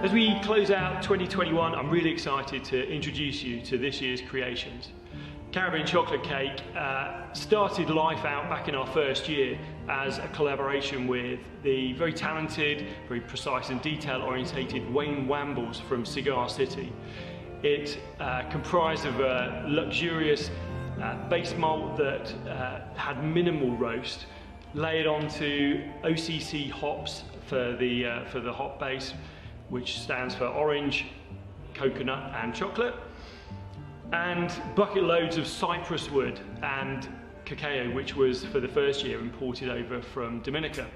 As we close out 2021, I'm really excited to introduce you to this year's creations. Caribbean Chocolate Cake started life out back in our first year as a collaboration with the very talented, very precise and detail-orientated Wambles from Cigar City. It comprised of a luxurious base malt that had minimal roast, layered onto OCC hops for the hop base, which stands for orange, coconut and chocolate, and bucket loads of cypress wood and cacao, which was for the first year imported over from Dominica.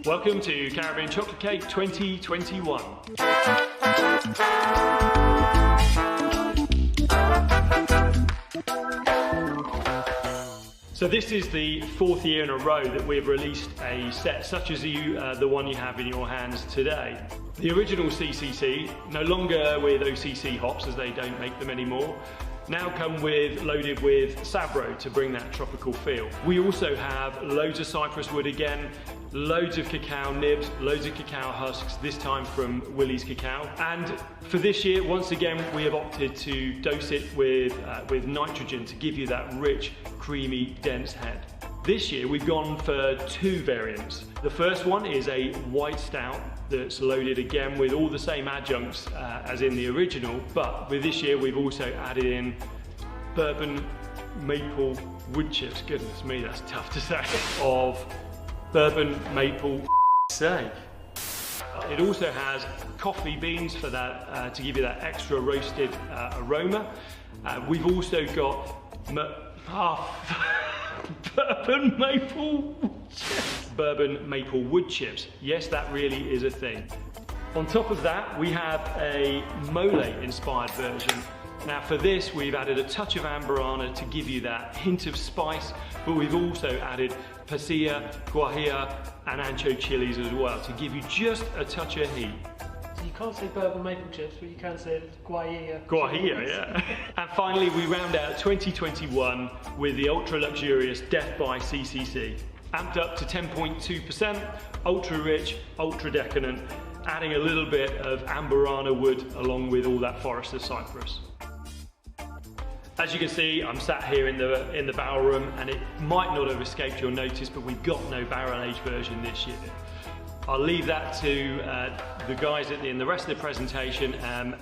Welcome to Caribbean Chocolate Cake 2021. So this is the fourth year in a row that we've released a set such as the one you have in your hands today. The original CCC, no longer with OCC hops as they don't make them anymore, now come loaded with Sabro to bring that tropical feel. We also have loads of cypress wood again, loads of cacao nibs, loads of cacao husks, this time from Willie's Cacao. And for this year, once again, we have opted to dose it with nitrogen to give you that rich, creamy, dense head. This year, we've gone for two variants. The first one is a white stout that's loaded again with all the same adjuncts as in the original, but with this year, we've also added in bourbon maple wood chips. Goodness me, that's tough to say. Of bourbon maple sake. It also has coffee beans for that to give you that extra roasted aroma. We've also got bourbon maple wood chips. Yes, that really is a thing. On top of that, we have a mole inspired version. Now for this, we've added a touch of amberana to give you that hint of spice, but we've also added pasilla, guajillo and ancho chilies as well to give you just a touch of heat. So you can't say bourbon maple chips, but you can say guajillo. Guajillo, yeah. And finally, we round out 2021 with the ultra luxurious Death by CCC. Amped up to 10.2%, ultra rich, ultra decadent, adding a little bit of amberana wood along with all that forest of cypress. As you can see, I'm sat here in the barrel room, and it might not have escaped your notice, but we've got no barrel aged version this year. I'll leave that to the guys in the rest of the presentation,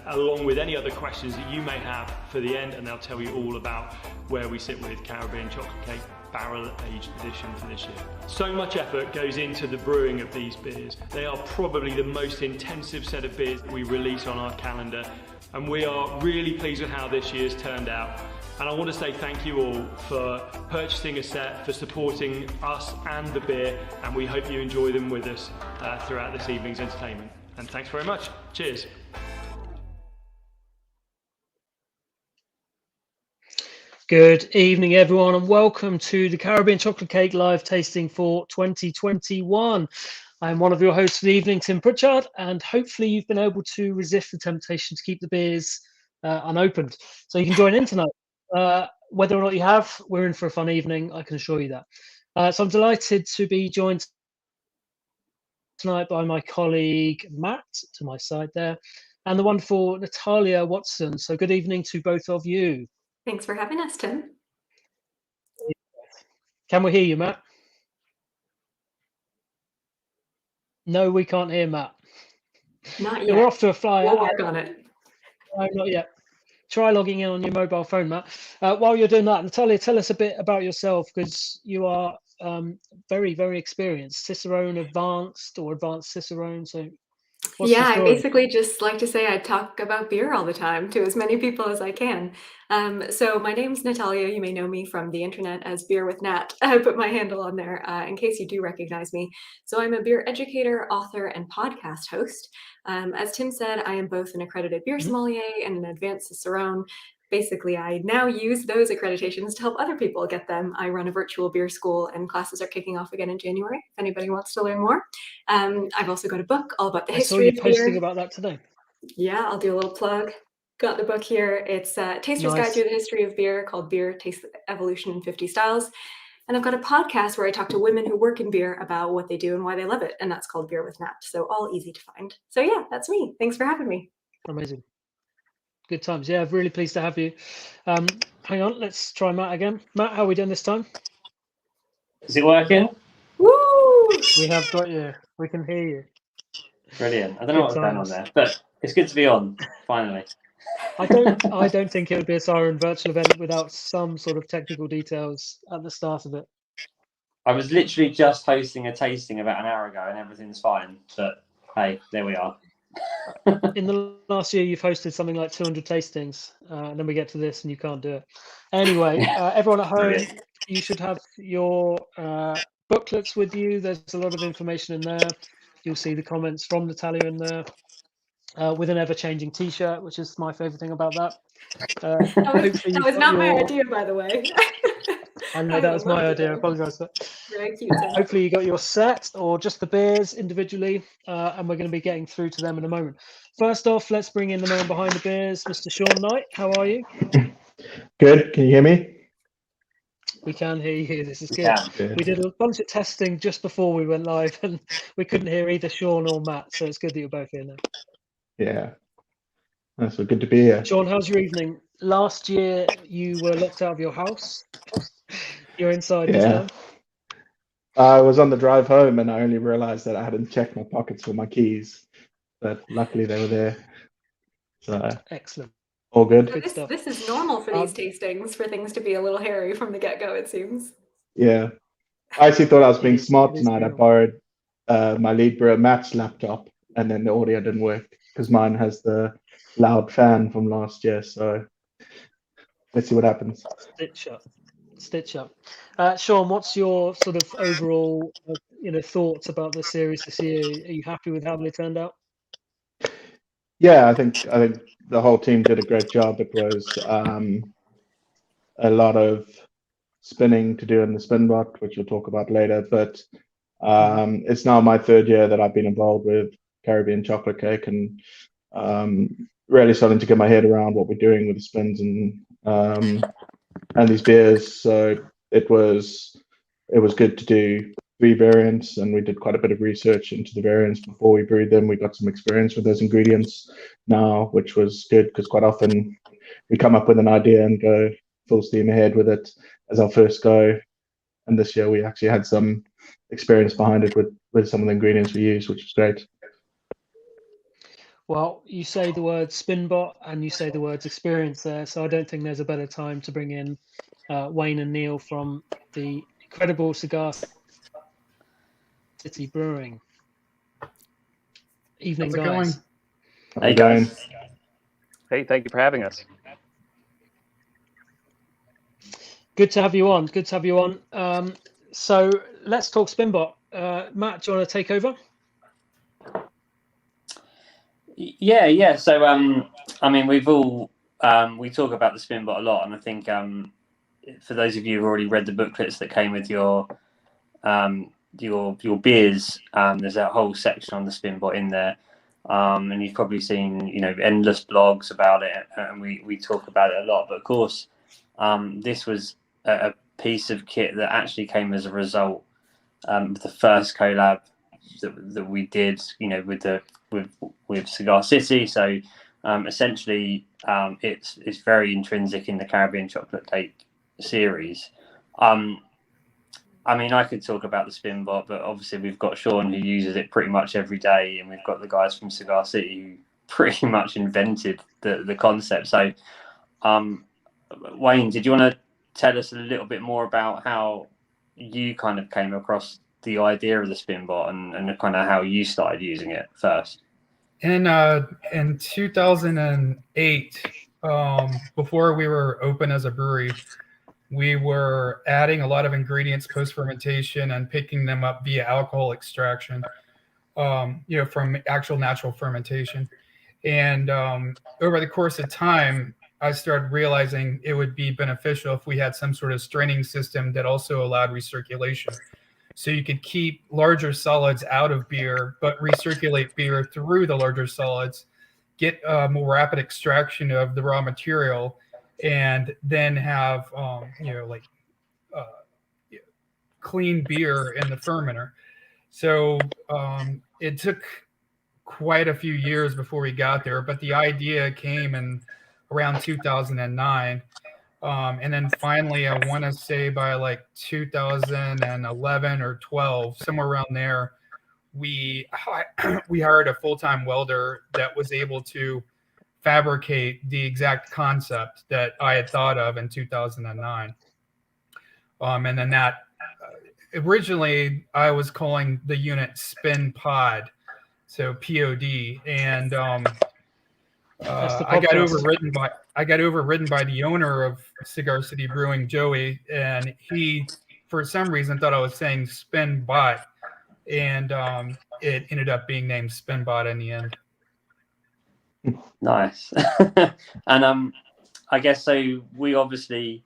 along with any other questions that you may have for the end, and they'll tell you all about where we sit with Caribbean Chocolate Cake Barrel Aged Edition for this year. So much effort goes into the brewing of these beers. They are probably the most intensive set of beers that we release on our calendar, and we are really pleased with how this year's turned out. And I want to say thank you all for purchasing a set, for supporting us and the beer, and we hope you enjoy them with us throughout this evening's entertainment. And thanks very much. Cheers. Good evening, everyone, and welcome to the Caribbean Chocolate Cake live tasting for 2021. I'm one of your hosts for the evening, Tim Pritchard, and hopefully you've been able to resist the temptation to keep the beers unopened, so you can join in tonight. Whether or not you have, we're in for a fun evening, I can assure you that. So I'm delighted to be joined tonight by my colleague Matt, to my side there, and the wonderful Natalya Watson. So good evening to both of you. Thanks for having us, Tim. Can we hear you, Matt? No, we can't hear Matt. Not yet. We're off to a fly. We'll work on it. No, not yet. Try logging in on your mobile phone, Matt. While you're doing that, Natalya, tell us a bit about yourself, because you are very, very experienced. Cicerone Advanced or Advanced Cicerone. So what's the I story? basically just like to say I talk about beer all the time to as many people as I can. So my name's Natalya. You may know me from the internet as Beer with Nat. I put my handle on there in case you do recognize me. So I'm a beer educator, author, and podcast host. As Tim said, I am both an accredited beer sommelier and an advanced Cicerone. Basically, I now use those accreditations to help other people get them. I run a virtual beer school, and classes are kicking off again in January, if anybody wants to learn more. I've also got a book all about the history of beer. I saw you posting about that today. Yeah, I'll do a little plug. Got the book here. It's Taster's Guide Through the History of Beer, called Beer, Taste, Evolution in 50 Styles. And I've got a podcast where I talk to women who work in beer about what they do and why they love it. And that's called Beer with Nat. So all easy to find. So yeah, that's me. Thanks for having me. Amazing. Good times. Yeah, really pleased to have you. Hang on, let's try Matt again. Matt, how are we doing this time? Is it working? Woo! We have got you. We can hear you. Brilliant. I don't know what's Good going on times. there, but it's good to be on, finally. I don't think it would be a Siren virtual event without some sort of technical details at the start of it. I was literally just hosting a tasting about an hour ago and everything's fine, but hey, there we are. In the last year, you've hosted something like 200 tastings, and then we get to this and you can't do it. Anyway, everyone at home, Brilliant. you should have your booklets with you. There's a lot of information in there. You'll see the comments from Natalya in there, with an ever-changing T-shirt, which is my favorite thing about that. That was not my idea, by the way. I know that was my idea. I apologise for that. Very cute. Hopefully you got your set or just the beers individually, and we're going to be getting through to them in a moment. First off, let's bring in the man behind the beers, Mr. Sean Knight. How are you? Good. Can you hear me? We can hear you. This is good. Yeah. We did a bunch of testing just before we went live, and we couldn't hear either Sean or Matt, so it's good that you're both here now. Yeah. That's so good to be here. Sean, how's your evening? Last year you were locked out of your house. You're inside this Yeah. time. I was on the drive home and I only realized that I hadn't checked my pockets for my keys, but luckily they were there. So Excellent. all good. Good stuff. This is normal for these tastings, for things to be a little hairy from the get-go, it seems. Yeah. I actually thought I was being It is- smart it is tonight. I real. borrowed my lead brewer Matt's laptop and then the audio didn't work because mine has the loud fan from last year. So let's see what happens. Stitch up. Sean, what's your sort of overall, thoughts about the series this year? Are you happy with how they turned out? Yeah, I think the whole team did a great job. It was a lot of spinning to do in the SpinBot, which we'll talk about later. But it's now my third year that I've been involved with Caribbean Chocolate Cake, and really starting to get my head around what we're doing with the spins and these beers. So it was good to do 3 variants, and we did quite a bit of research into the variants before we brewed them. We got some experience with those ingredients now, which was good because quite often we come up with an idea and go full steam ahead with it as our first go. And this year we actually had some experience behind it with some of the ingredients we used, which was great. Well, you say the word SpinBot and you say the words experience there, so I don't think there's a better time to bring in Wayne and Neil from the incredible Cigar City Brewing. Evening, How's it going? guys. Hey, guys. Hey, thank you for having us. Good to have you on. Good to have you on. So let's talk SpinBot. Matt, do you want to take over? Yeah. So, I mean, we've all we talk about the SpinBot a lot, and I think for those of you who've already read the booklets that came with your beers, there's a whole section on the SpinBot in there, and you've probably seen endless blogs about it, and we talk about it a lot. But of course, this was a piece of kit that actually came as a result of the first collab that we did, with Cigar City. So essentially, it's very intrinsic in the Caribbean Chocolate Cake series. I mean, I could talk about the SpinBot, but obviously we've got Sean who uses it pretty much every day, and we've got the guys from Cigar City who pretty much invented the concept. So, Wayne, did you want to tell us a little bit more about how you kind of came across the idea of the SpinBot and kind of how you started using it first? In 2008, before we were open as a brewery, we were adding a lot of ingredients post-fermentation and picking them up via alcohol extraction, from actual natural fermentation. And over the course of time, I started realizing it would be beneficial if we had some sort of straining system that also allowed recirculation. So you could keep larger solids out of beer, but recirculate beer through the larger solids, get more rapid extraction of the raw material, and then have clean beer in the fermenter. So it took quite a few years before we got there, but the idea came in around 2009. And then finally, I want to say by like 2011 or 12, somewhere around there, we hired a full-time welder that was able to fabricate the exact concept that I had thought of in 2009. And then that originally I was calling the unit SpinPod, so POD, and I got overridden by the owner of Cigar City Brewing, Joey, and he, for some reason, thought I was saying SpinBot, and it ended up being named SpinBot in the end. Nice. And I guess so. We obviously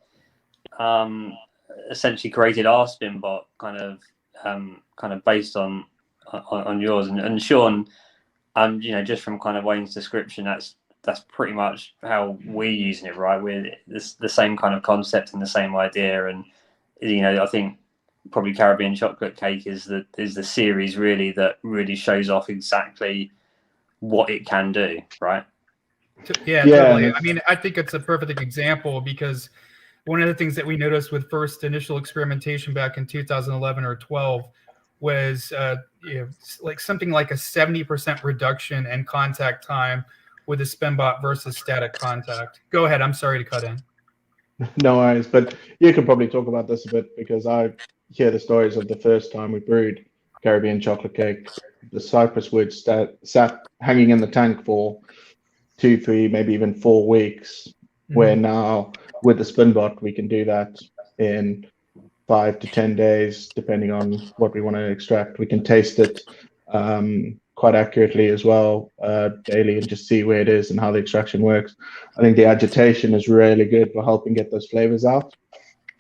essentially created our SpinBot kind of based on yours, and Sean, you know, just from kind of Wayne's description, that's pretty much how we're using it, right? We're the same kind of concept and the same idea, and you know, I think probably Caribbean Chocolate Cake is the series really that really shows off exactly what it can do, right? Yeah, totally. I mean, I think it's a perfect example because one of the things that we noticed with first initial experimentation back in 2011 or 12 was like something like a 70% reduction in contact time with a SpinBot versus static contact. Go ahead. I'm sorry to cut in. No worries, but you can probably talk about this a bit because I hear the stories of the first time we brewed Caribbean Chocolate Cake. The cypress wood sat hanging in the tank for 2, 3, maybe even 4 weeks, where now with the SpinBot, we can do that in 5 to 10 days, depending on what we want to extract. We can taste it quite accurately as well daily and just see where it is and how the extraction works. I think the agitation is really good for helping get those flavors out.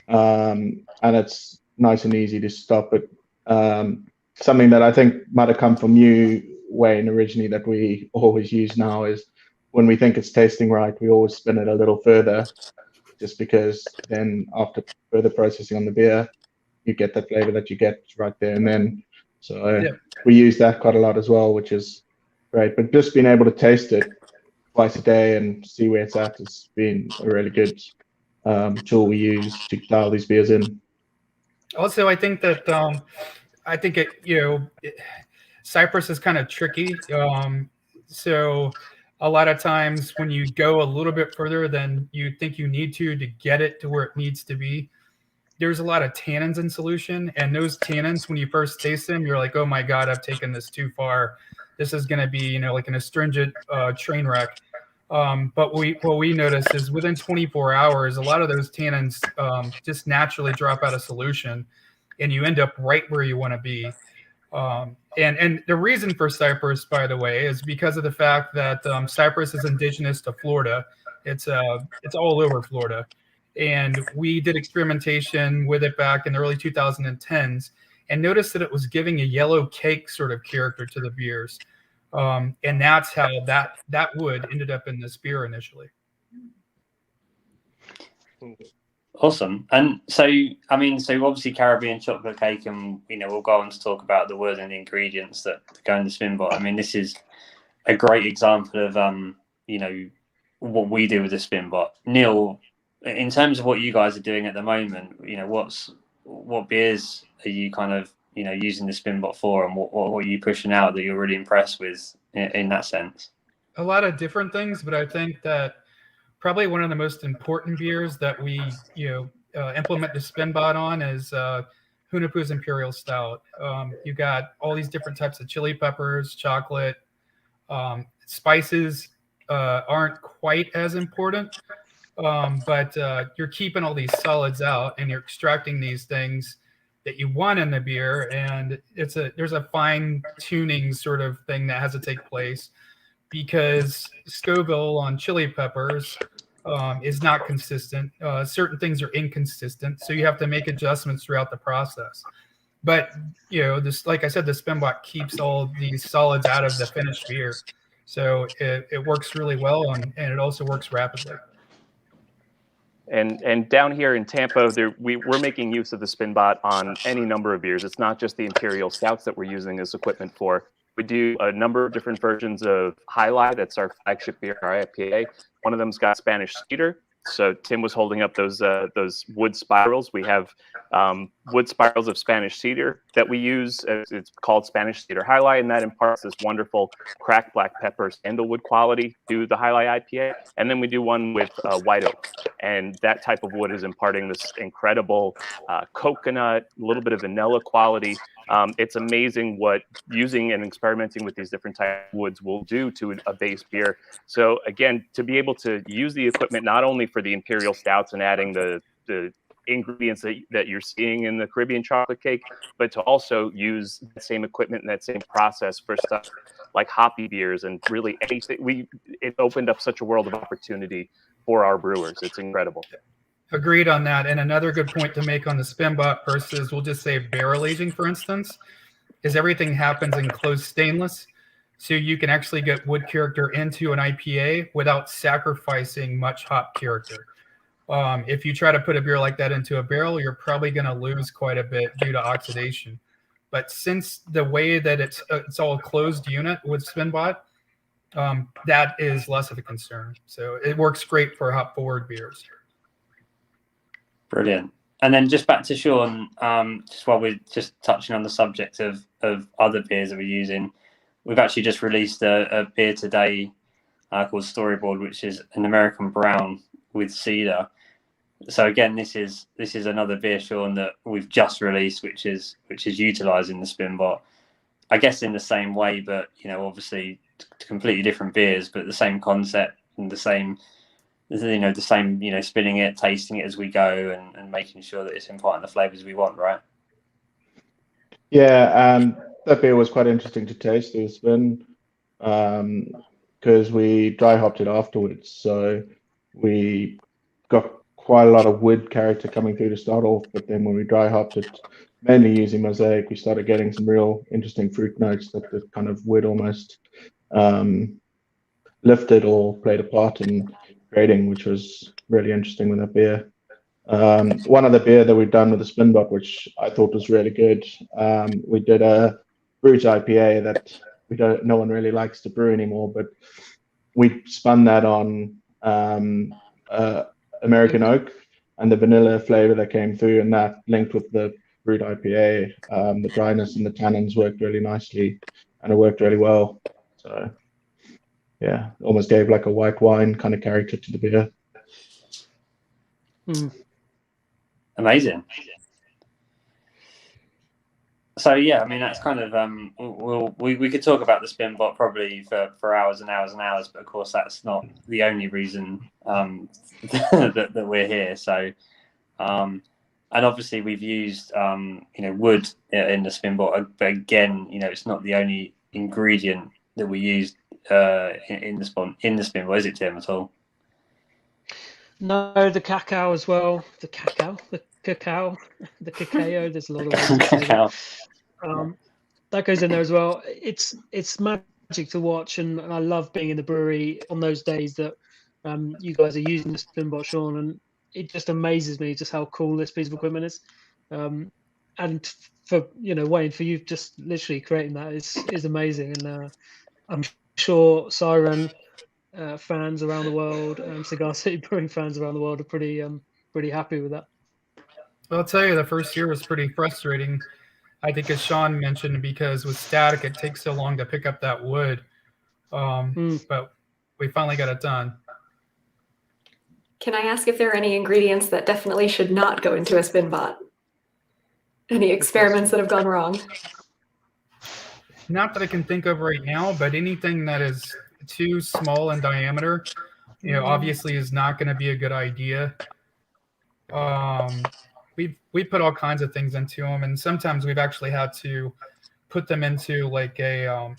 And it's nice and easy to stop it. Something that I think might have come from you, Wayne, originally, that we always use now is when we think it's tasting right, we always spin it a little further, just because then after further processing on the beer, you get the flavor that you get right there and then. So we use that quite a lot as well, which is great. But just being able to taste it twice a day and see where it's at has been a really good tool we use to dial these beers in. Also, I think that Cypress is kind of tricky. So a lot of times when you go a little bit further than you think you need to get it to where it needs to be, there's a lot of tannins in solution. And those tannins, when you first taste them, you're like, oh my God, I've taken this too far. This is going to be, like an astringent train wreck. But what we notice is within 24 hours, a lot of those tannins just naturally drop out of solution and you end up right where you want to be. And the reason for cypress, by the way, is because of the fact that cypress is indigenous to Florida. It's all over Florida. And we did experimentation with it back in the early 2010s and noticed that it was giving a yellow cake sort of character to the beers. And that's how that wood ended up in this beer initially. Awesome. And so, I mean, so obviously Caribbean Chocolate Cake, and, we'll go on to talk about the wood and the ingredients that go in the SpinBot. I mean, this is a great example of, what we do with the SpinBot. Neil, in terms of what you guys are doing at the moment, what beers are you kind of, using the SpinBot for, and what are you pushing out that you're really impressed with in that sense? A lot of different things, but I think that probably one of the most important beers that we, implement the SpinBot on is Hunahpu's Imperial Stout. You got all these different types of chili peppers, chocolate, spices aren't quite as important, but you're keeping all these solids out and you're extracting these things that you want in the beer, and there's a fine tuning sort of thing that has to take place because Scoville on chili peppers is not consistent. Certain things are inconsistent, so you have to make adjustments throughout the process. But this, like I said, the SpinBot keeps all these solids out of the finished beer, so it works really well, and it also works rapidly. And down here in Tampa, we're making use of the SpinBot on any number of beers. It's not just the Imperial Stouts that we're using this equipment for. We do a number of different versions of Highlight. That's our flagship beer, our IPA. One of them's got Spanish cedar. So Tim was holding up those wood spirals. We have wood spirals of Spanish cedar that we use. It's called Spanish Cedar Highlight, and that imparts this wonderful cracked black pepper sandalwood quality to the Highlight IPA. And then we do one with white oak, and that type of wood is imparting this incredible coconut, a little bit of vanilla quality. It's amazing what using and experimenting with these different types of woods will do to a base beer. So again, to be able to use the equipment not only for the Imperial Stouts and adding the ingredients that you're seeing in the Caribbean chocolate cake, but to also use that same equipment and that same process for stuff like hoppy beers and really anything. It opened up such a world of opportunity for our brewers. It's incredible. Agreed on that. And another good point to make on the SpinBot versus, we'll just say, barrel aging, for instance, is everything happens in closed stainless. So you can actually get wood character into an IPA without sacrificing much hop character. If you try to put a beer like that into a barrel, you're probably going to lose quite a bit due to oxidation. But since the way that it's all a closed unit with SpinBot, that is less of a concern. So it works great for hop forward beers. Brilliant. And then just back to Sean, just while we're just touching on the subject of other beers that we're using, we've actually just released a beer today called Storyboard, which is an American brown with cedar. So again, this is another beer, Sean, that we've just released, which is utilizing the SpinBot, I guess in the same way, but obviously completely different beers, but the same concept and the same spinning it, tasting it as we go, and making sure that it's imparting the flavors we want, right? Yeah, that beer was quite interesting to taste. It was spin because we dry hopped it afterwards, so we got quite a lot of wood character coming through to start off. But then when we dry hopped it, mainly using Mosaic, we started getting some real interesting fruit notes that the kind of wood almost lifted or played a part in creating, which was really interesting with that beer. One other beer that we've done with the SpinBot, which I thought was really good, we did a brut IPA that no one really likes to brew anymore, but we spun that on American oak, and the vanilla flavor that came through, and that linked with the brut IPA, the dryness and the tannins worked really nicely, and it worked really well. So yeah, almost gave like a white wine kind of character to the beer. Amazing. So yeah, I mean that's kind of we could talk about the SpinBot probably for hours and hours and hours, but of course that's not the only reason that we're here. So and obviously we've used wood in the SpinBot, but again, it's not the only ingredient that we used in the SpinBot, is it, Tim, at all? No, the cacao as well. The cacao. There's a lot of ways to say that. That goes in there as well. It's magic to watch, and I love being in the brewery on those days that you guys are using the SpinBot, Sean, and it just amazes me just how cool this piece of equipment is. And for Wayne, for you just literally creating that is amazing, and I'm sure Siren fans around the world, Cigar City Brewing fans around the world are pretty happy with that. Well, I'll tell you, the first year was pretty frustrating. I think, as Sean mentioned, because with static, it takes so long to pick up that wood. But we finally got it done. Can I ask if there are any ingredients that definitely should not go into a SpinBot? Any experiments that have gone wrong? Not that I can think of right now, but anything that is too small in diameter, obviously is not going to be a good idea. We put all kinds of things into them, and sometimes we've actually had to put them into like a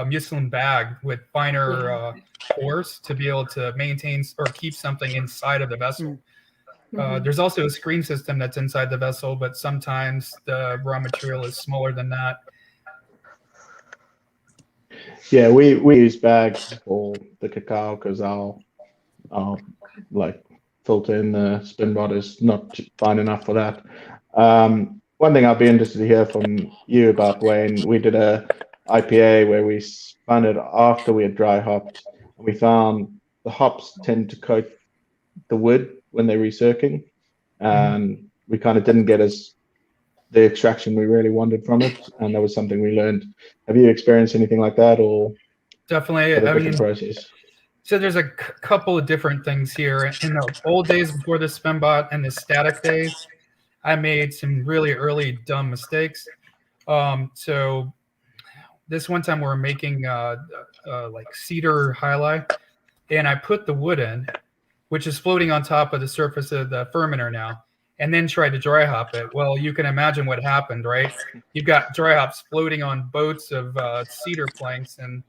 muslin bag with finer pores to be able to maintain or keep something inside of the vessel. There's also a screen system that's inside the vessel, but sometimes the raw material is smaller than that. Yeah, we use bags for the cacao because our filter in the SpinBot is not fine enough for that. One thing I'd be interested to hear from you about, Wayne, we did a IPA where we spun it after we had dry hopped, and we found the hops tend to coat the wood when they're recircing, and we kind of didn't get the extraction we really wanted from it, and that was something we learned. Have you experienced anything like that, or Definitely. a different process? So there's a couple of different things here. In the old days before the SpinBot and the static days, I made some really early dumb mistakes. So this one time we were making like cedar highlight, and I put the wood in, which is floating on top of the surface of the fermenter now, and then tried to dry hop it. Well, you can imagine what happened, right? You've got dry hops floating on boats of cedar planks, and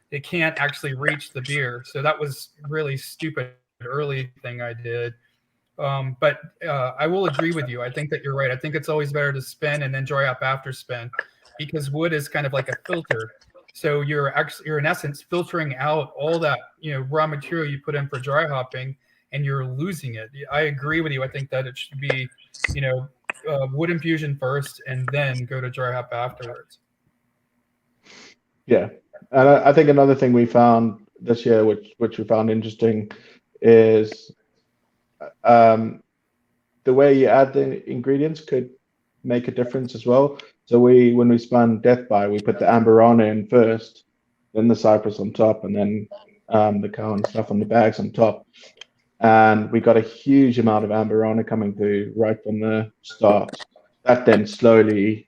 it can't actually reach the beer. So that was really stupid early thing I did. But I will agree with you. I think that you're right. I think it's always better to spin and then dry hop after spin, because wood is kind of like a filter. So you're in essence filtering out all that raw material you put in for dry hopping, and you're losing it. I agree with you. I think that it should be wood infusion first and then go to dry hop afterwards. Yeah, and I think another thing we found this year, which we found interesting, is the way you add the ingredients could make a difference as well. So when we spun Death By, we put the Amberana in first, then the cypress on top, and then the cow and stuff on the bags on top. And we got a huge amount of Amberana coming through right from the start. That then slowly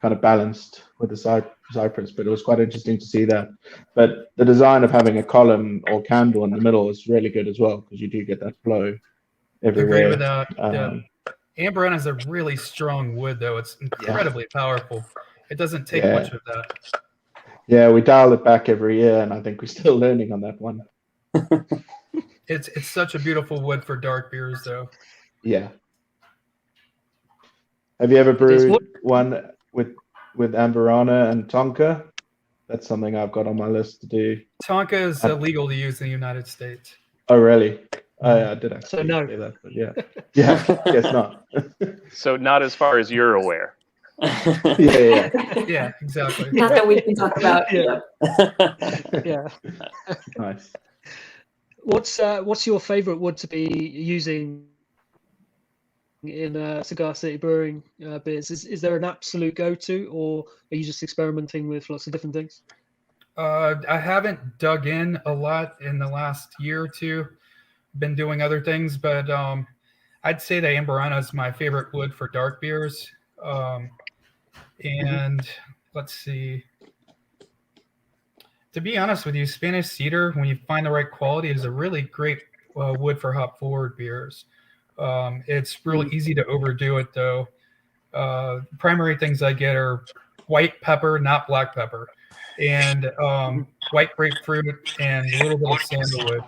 kind of balanced with the cypress, but it was quite interesting to see that. But the design of having a column or candle in the middle is really good as well, because you do get that flow everywhere. Agree with that. Yeah. Amberana is a really strong wood, though. It's incredibly powerful. It doesn't take much of that. Yeah, we dial it back every year, and I think we're still learning on that one. It's such a beautiful wood for dark beers, though. Yeah. Have you ever brewed one with Amberana and Tonka? That's something I've got on my list to do. Tonka is illegal to use in the United States. Oh, really? I did actually So no. say that, but yeah. Guess not. So not as far as you're aware. Yeah. Yeah, exactly. Not that we can talk about. Yeah. Nice. What's your favorite wood to be using in Cigar City Brewing beers? Is there an absolute go-to, or are you just experimenting with lots of different things? I haven't dug in a lot in the last year or two. Been doing other things, but I'd say that Amberana is my favorite wood for dark beers. And let's see. To be honest with you, Spanish cedar, when you find the right quality, is a really great wood for hop forward beers. It's really easy to overdo it, though. Primary things I get are white pepper, not black pepper, and white grapefruit and a little bit of sandalwood.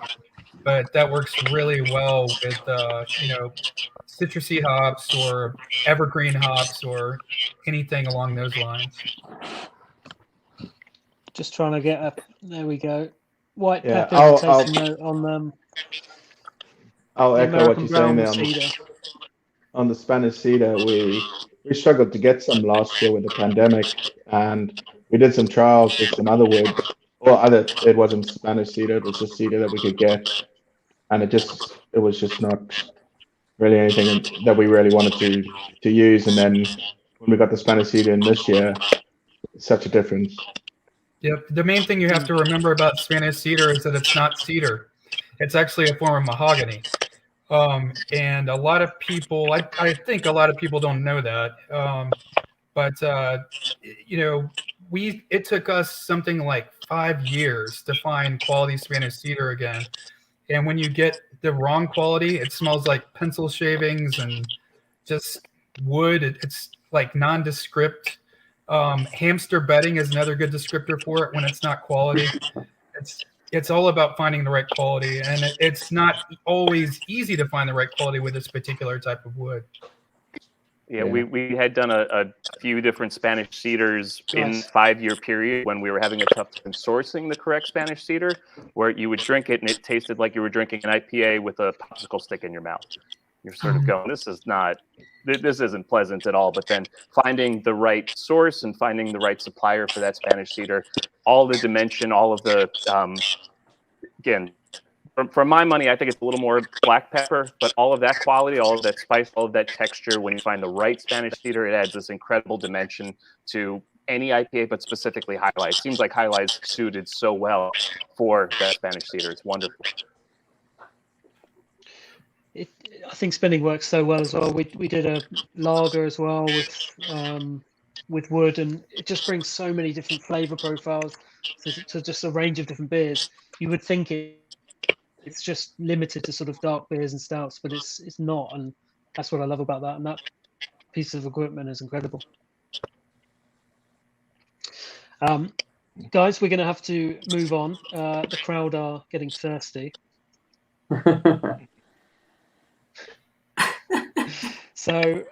But that works really well with citrusy hops or evergreen hops or anything along those lines. Just trying to get up. There we go. White Yeah, pepper. Take a note on them. I'll echo what you're saying there cedar. on the Spanish cedar. We struggled to get some last year with the pandemic, and we did some trials with some other wood. It wasn't Spanish cedar, it was just cedar that we could get, and it was just not really anything that we really wanted to use. And then when we got the Spanish cedar in this year, it's such a difference. Yep. The main thing you have to remember about Spanish cedar is that it's not cedar. It's actually a form of mahogany. And a lot of people, I think a lot of people don't know that. It took us something like 5 years to find quality Spanish cedar again. And when you get the wrong quality, it smells like pencil shavings and just wood. It's like nondescript. Hamster bedding is another good descriptor for it when it's not quality. It's all about finding the right quality, and it's not always easy to find the right quality with this particular type of wood. Yeah, we had done a few different Spanish cedars in Nice. 5-year period when we were having a tough time sourcing the correct Spanish cedar, where you would drink it and it tasted like you were drinking an IPA with a popsicle stick in your mouth. You're sort of going, this isn't pleasant at all. But then finding the right source and finding the right supplier for that Spanish cedar, all the dimension, all of the, again, from my money, I think it's a little more black pepper, but all of that quality, all of that spice, all of that texture, when you find the right Spanish cedar, it adds this incredible dimension to any IPA, but specifically High Life. It seems like High Life is suited so well for that Spanish cedar. It's wonderful. I think spinning works so well as well. We did a lager as well with wood, and it just brings so many different flavor profiles to just a range of different beers. You would think it's just limited to sort of dark beers and stouts, but it's not, and that's what I love about that. And that piece of equipment is incredible. Guys, we're going to have to move on. The crowd are getting thirsty. So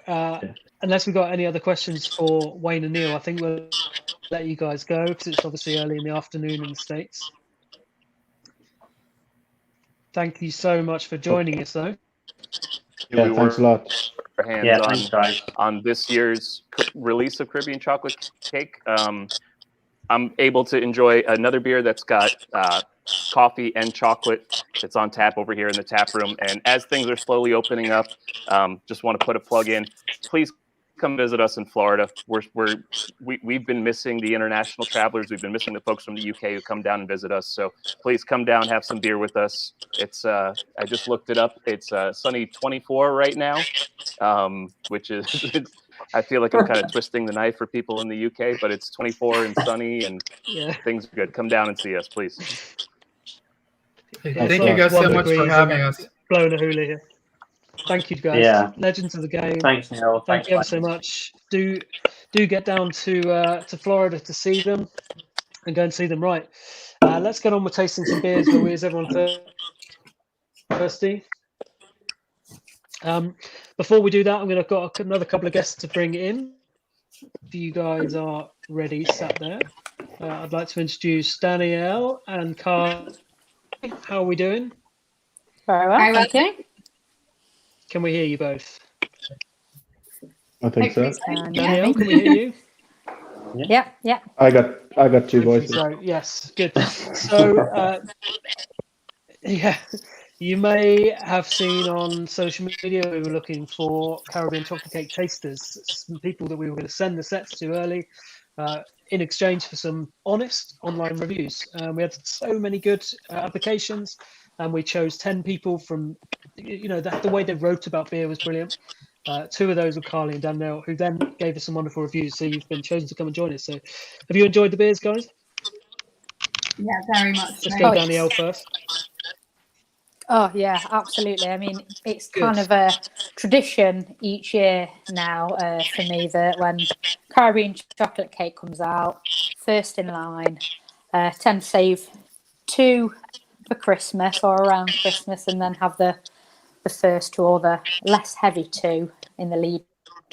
unless we've got any other questions for Wayne and Neil, I think we'll let you guys go because it's obviously early in the afternoon in the States. Thank you so much for joining us, though. Yeah, thanks a lot. Yeah, thanks, guys. On this year's release of Caribbean Chocolate Cake, I'm able to enjoy another beer that's got coffee and chocolate. It's on tap over here in the tap room. And as things are slowly opening up, just want to put a plug in. Please come visit us in Florida. We've been missing the international travelers. We've been missing the folks from the UK who come down and visit us. So please come down, have some beer with us. It's I just looked it up. It's sunny 24 right now, which is I feel like I'm kind of twisting the knife for people in the UK, but it's 24 and sunny and things are good. Come down and see us, please. Thank you guys so much for having us. Blowing a hula here. Thank you, guys. Yeah. Legends of the game. Thanks, Neil. Thank you ever so much. Do get down to Florida to see them and go and see them. Right. Let's get on with tasting some beers. Is everyone thirsty? Before we do that, I'm going to got another couple of guests to bring in. If you guys are ready, sat there, I'd like to introduce Danielle and Carl. How are we doing? Very well, thank you. Can we hear you both? I think so. Danielle, can we hear you? Yeah. I got two voices. So, yes, good. So, you may have seen on social media we were looking for Caribbean chocolate cake tasters, some people that we were going to send the sets to early in exchange for some honest online reviews. We had so many good applications, and we chose 10 people from, the way they wrote about beer was brilliant. 2 of those were Carly and Danielle, who then gave us some wonderful reviews. So you've been chosen to come and join us. So have you enjoyed the beers, guys? Yeah, very much. Let's go Danielle first. Oh, yeah, absolutely. I mean, it's kind of a tradition each year now for me that when Caribbean chocolate cake comes out, first in line, tend to save 2 for Christmas or around Christmas, and then have the first 2 or the less heavy 2 in the lead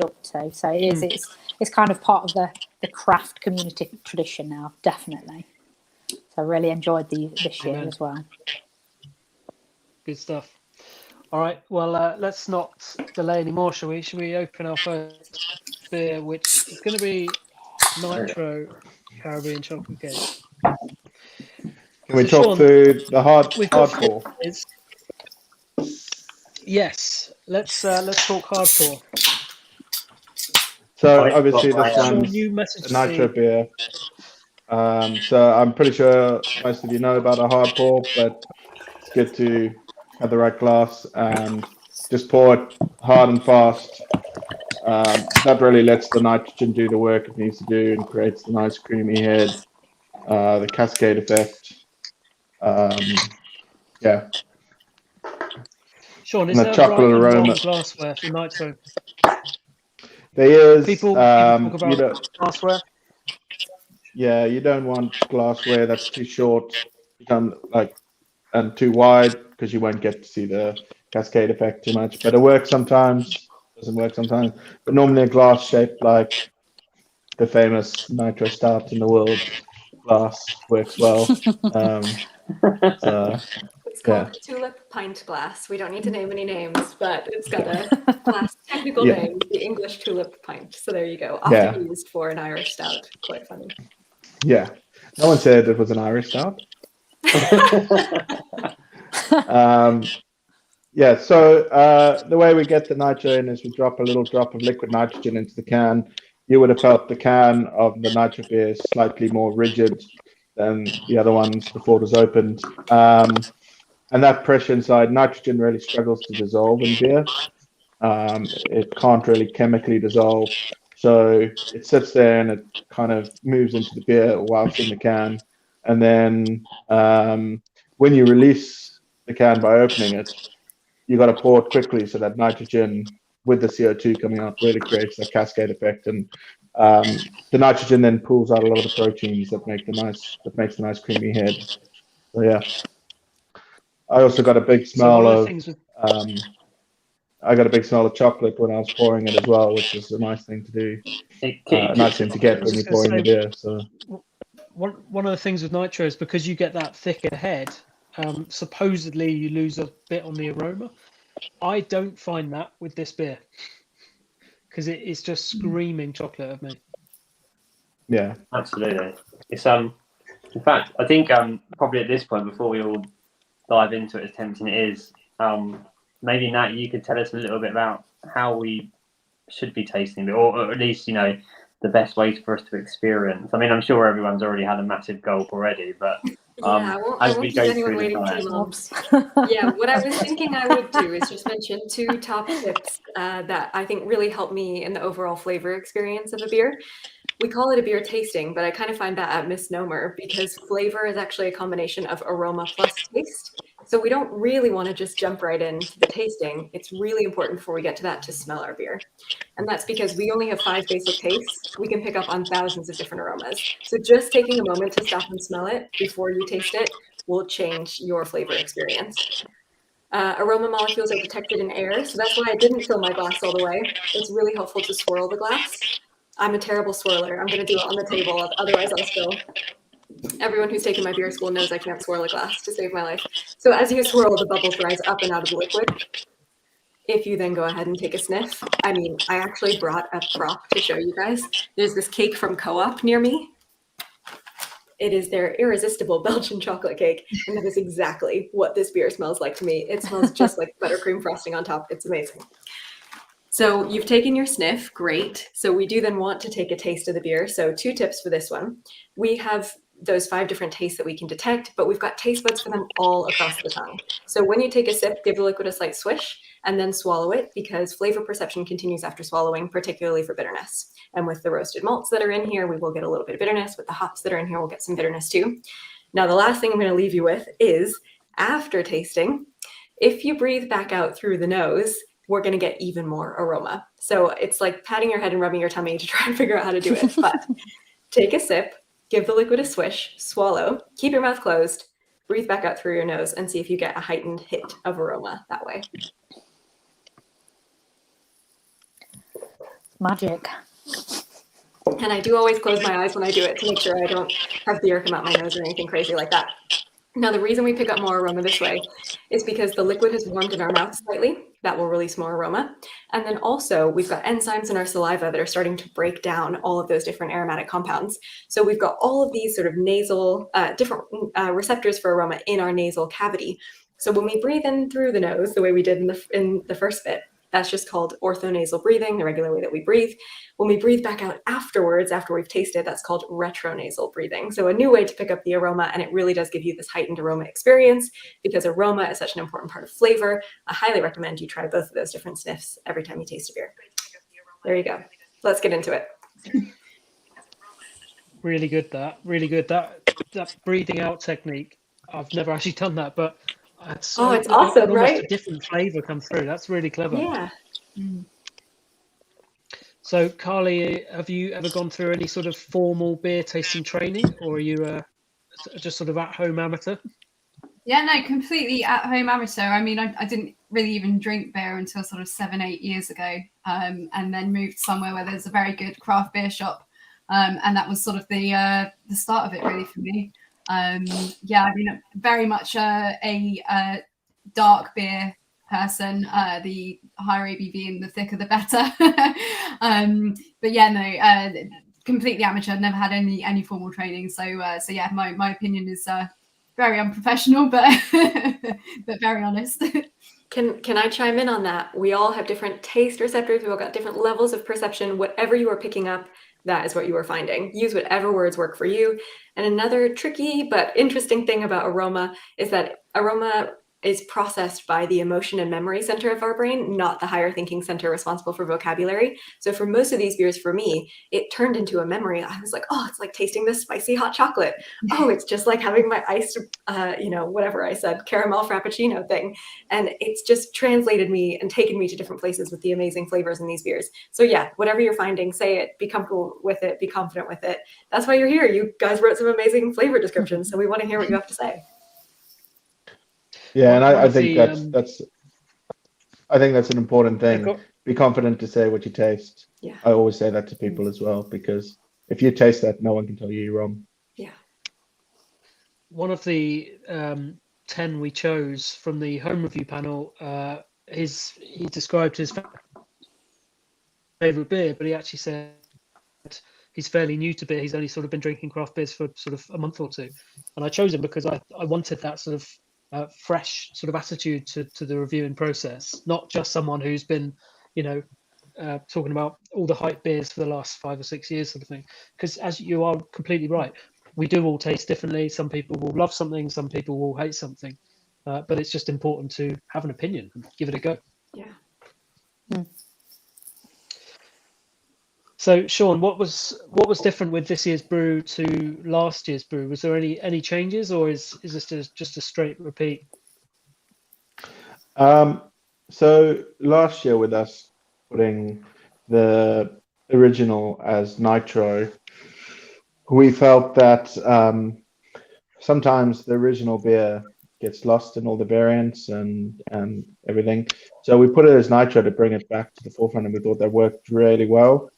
up to. So it's kind of part of the craft community tradition now, definitely. So I really enjoyed this year as well. Good stuff. All right. Well, let's not delay anymore, shall we? Shall we open our first beer, which is going to be Nitro Caribbean Chocolate Cake. Can we talk through the hardcore? Yes. Let's talk hardcore. So obviously this one's a Nitro beer. So I'm pretty sure most of you know about a hardcore, but it's good to have the right glass and just pour it hard and fast. That really lets the nitrogen do the work it needs to do and creates the nice creamy head, the cascade effect. Yeah. Sean, is the there chocolate aroma glassware for Nitro? There is. People talk about glassware. Yeah, you don't want glassware that's too short, and too wide, because you won't get to see the cascade effect too much. But it works sometimes. doesn't work sometimes. But normally a glass shaped like the famous Nitro Stout in the world glass works well. So It's called tulip pint glass. We don't need to name any names, but it's got a glass technical name, the English tulip pint. So there you go. Often used for an Irish stout. Quite funny. Yeah. No one said it was an Irish stout. So the way we get the nitro in is we drop a little drop of liquid nitrogen into the can. You would have felt the can of the nitro beer is slightly more rigid than the other ones before it was opened. And that pressure inside, nitrogen really struggles to dissolve in beer. It can't really chemically dissolve. So it sits there and it kind of moves into the beer whilst in the can. And then when you release the can by opening it, you got to pour it quickly so that nitrogen with the CO2 coming out really creates that cascade effect. And the nitrogen then pulls out a lot of the proteins that makes the nice creamy head. So yeah. I also got a big smell of chocolate when I was pouring it as well, which is a nice thing to do. Nice thing to get when you're pouring the beer. So one of the things with nitro is because you get that thicker head, supposedly you lose a bit on the aroma. I don't find that with this beer because it's just screaming chocolate at me. Yeah, absolutely. It's in fact, I think probably at this point, before we all dive into it, as tempting it is, maybe Nat, you could tell us a little bit about how we should be tasting it, or at least, you know, the best ways for us to experience. I mean, I'm sure everyone's already had a massive gulp already, but I won't keep anyone waiting too long. Yeah, what I was thinking I would do is just mention 2 top tips that I think really help me in the overall flavor experience of a beer. We call it a beer tasting, but I kind of find that a misnomer because flavor is actually a combination of aroma plus taste. So we don't really want to just jump right into the tasting. It's really important before we get to that to smell our beer. And that's because we only have 5 basic tastes. We can pick up on thousands of different aromas. So just taking a moment to stop and smell it before you taste it will change your flavor experience. Aroma molecules are detected in air, so that's why I didn't fill my glass all the way. It's really helpful to swirl the glass. I'm a terrible swirler. I'm going to do it on the table, otherwise I'll spill. Everyone who's taken my beer school knows I can't swirl a glass to save my life. So as you swirl, the bubbles rise up and out of the liquid. If you then go ahead and take a sniff, I mean, I actually brought a prop to show you guys. There's this cake from Co-op near me. It is their irresistible Belgian chocolate cake, and that is exactly what this beer smells like to me. It smells just like buttercream frosting on top. It's amazing. So you've taken your sniff, great. So we do then want to take a taste of the beer. So 2 tips for this one. We have those 5 different tastes that we can detect, but we've got taste buds for them all across the tongue. So when you take a sip, give the liquid a slight swish and then swallow it because flavor perception continues after swallowing, particularly for bitterness. And with the roasted malts that are in here, we will get a little bit of bitterness. With the hops that are in here, we'll get some bitterness too. Now, the last thing I'm going to leave you with is after tasting, if you breathe back out through the nose, we're going to get even more aroma. So it's like patting your head and rubbing your tummy to try and figure out how to do it. But take a sip, give the liquid a swish, swallow, keep your mouth closed, breathe back out through your nose, and see if you get a heightened hit of aroma that way. Magic. And I do always close my eyes when I do it to make sure I don't have beer come out my nose or anything crazy like that. Now, the reason we pick up more aroma this way is because the liquid has warmed in our mouth slightly. That will release more aroma. And then also we've got enzymes in our saliva that are starting to break down all of those different aromatic compounds. So we've got all of these sort of nasal, different receptors for aroma in our nasal cavity. So when we breathe in through the nose, the way we did in the first bit, that's just called orthonasal breathing, the regular way that we breathe. When we breathe back out afterwards, after we've tasted, that's called retronasal breathing. So a new way to pick up the aroma, and it really does give you this heightened aroma experience because aroma is such an important part of flavor. I highly recommend you try both of those different sniffs every time you taste a beer. There you go. Let's get into it. Really good, that. Really good. That breathing out technique. I've never actually done that, but it's awesome, right? A different flavor come through. That's really clever. Yeah. So, Carly, have you ever gone through any sort of formal beer tasting training, or are you just sort of at-home amateur? Yeah, no, completely at-home amateur. I mean, I didn't really even drink beer until sort of 7-8 years ago, and then moved somewhere where there's a very good craft beer shop, and that was sort of the start of it really for me. Yeah, I mean, very much a dark beer person. The higher ABV and the thicker the better. But yeah, no, completely amateur. Never had any formal training. So yeah, my opinion is very unprofessional, but but very honest. Can I chime in on that? We all have different taste receptors. We've all got different levels of perception. Whatever you are picking up, that is what you are finding. Use whatever words work for you. And another tricky but interesting thing about aroma is that aroma is processed by the emotion and memory center of our brain, not the higher thinking center responsible for vocabulary. So for most of these beers, for me, it turned into a memory. I was like, oh, it's like tasting this spicy hot chocolate. Oh, it's just like having my iced, whatever I said, caramel frappuccino thing. And it's just translated me and taken me to different places with the amazing flavors in these beers. So yeah, whatever you're finding, say it, be comfortable with it, be confident with it. That's why you're here. You guys wrote some amazing flavor descriptions, so we want to hear what you have to say. Yeah, and I think that's an important thing. Be confident to say what you taste. Yeah. I always say that to people as well, because if you taste that, no one can tell you you're wrong. Yeah. One of the 10 we chose from the home review panel, he described his favorite beer, but he actually said he's fairly new to beer. He's only sort of been drinking craft beers for sort of a month or two. And I chose him because I wanted that sort of fresh sort of attitude to the reviewing process, not just someone who's been, talking about all the hype beers for the last 5 or 6 years sort of thing. Because as you are completely right, we do all taste differently. Some people will love something, some people will hate something, but it's just important to have an opinion and give it a go. Yeah. Mm. So Sean, what was different with this year's brew to last year's brew? Was there any changes, or is this just a straight repeat? So last year, with us putting the original as Nitro, we felt that sometimes the original beer gets lost in all the variants and everything. So we put it as Nitro to bring it back to the forefront, and we thought that worked really well.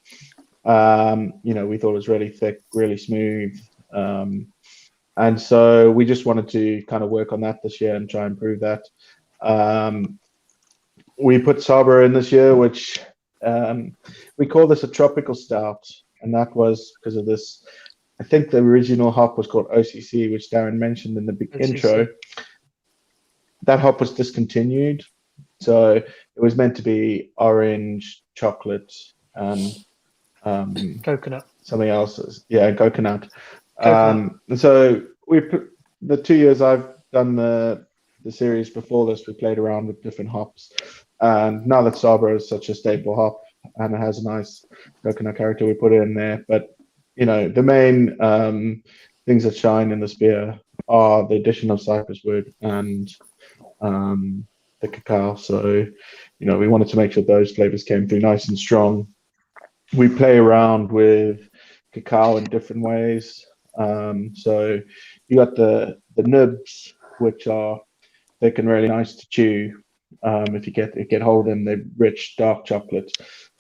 We thought it was really thick, really smooth. And so we just wanted to kind of work on that this year and try and improve that. We put Sabro in this year, which we call this a tropical stout. And that was because of this. I think the original hop was called OCC, which Darren mentioned in the big intro. That hop was discontinued. So it was meant to be orange, chocolate, and coconut. Something else. Yeah, coconut. And so we put the 2 years I've done the series before this, we played around with different hops. And now that Sabro is such a staple hop and it has a nice coconut character, we put it in there. But the main things that shine in this beer are the addition of cypress wood and the cacao. So, we wanted to make sure those flavors came through nice and strong. We play around with cacao in different ways. So you got the nibs, which are thick and really nice to chew. If you get hold of them, they're rich, dark chocolate.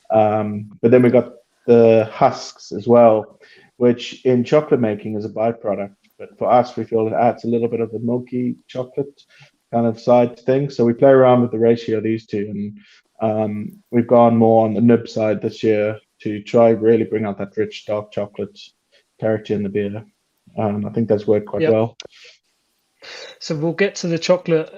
But then we got the husks as well, which in chocolate making is a byproduct. But for us, we feel it adds a little bit of the milky chocolate kind of side thing. So we play around with the ratio of these two. And we've gone more on the nib side this year to try really bring out that rich, dark chocolate character in the beer. I think that's worked quite well. So we'll get to the chocolate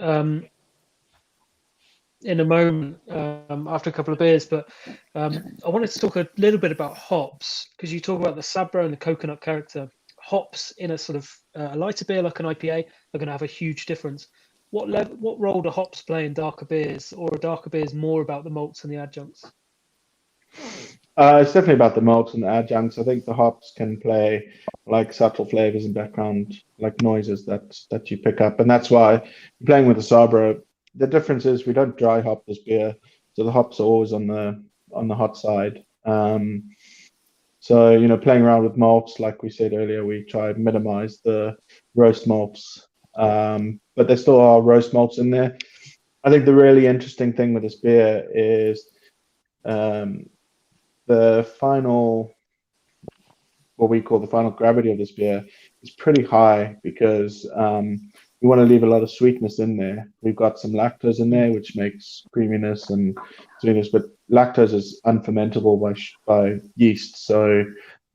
in a moment after a couple of beers, but I wanted to talk a little bit about hops, because you talk about the Sabro and the coconut character. Hops in a sort of a lighter beer like an IPA are going to have a huge difference. What role do hops play in darker beers, or are darker beers more about the malts and the adjuncts? It's definitely about the malts and the adjuncts. I think the hops can play like subtle flavors and background, like noises that you pick up, and that's why playing with the Sabro. The difference is we don't dry hop this beer, so the hops are always on the hot side. So playing around with malts, like we said earlier, we try and minimize the roast malts, but there still are roast malts in there. I think the really interesting thing with this beer is the final, what we call the final gravity of this beer is pretty high because we want to leave a lot of sweetness in there. We've got some lactose in there, which makes creaminess and sweetness, but lactose is unfermentable by yeast, so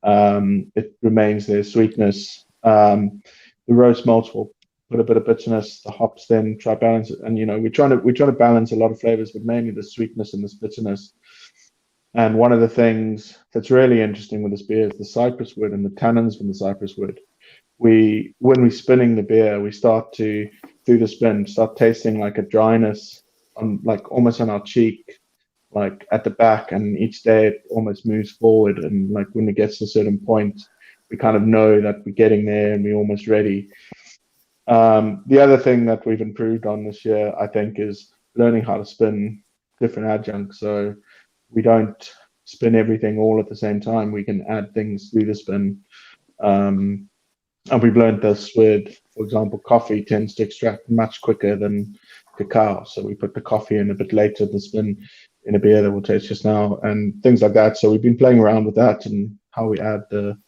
it remains there, sweetness. The roast malts will put a bit of bitterness, the hops then try balance it, and we're trying to balance a lot of flavors, but mainly the sweetness and this bitterness. And one of the things that's really interesting with this beer is the cypress wood and the tannins from the cypress wood. When we're spinning the beer, we start to, through the spin, start tasting like a dryness on, like almost on our cheek, like at the back, and each day it almost moves forward. And like when it gets to a certain point, we kind of know that we're getting there and we're almost ready. The other thing that we've improved on this year, I think, is learning how to spin different adjuncts. So we don't spin everything all at the same time. We can add things through the spin. And we've learned this with, for example, coffee tends to extract much quicker than cacao. So we put the coffee in a bit later than spin in a beer that we'll taste just now, and things like that. So we've been playing around with that and how we add the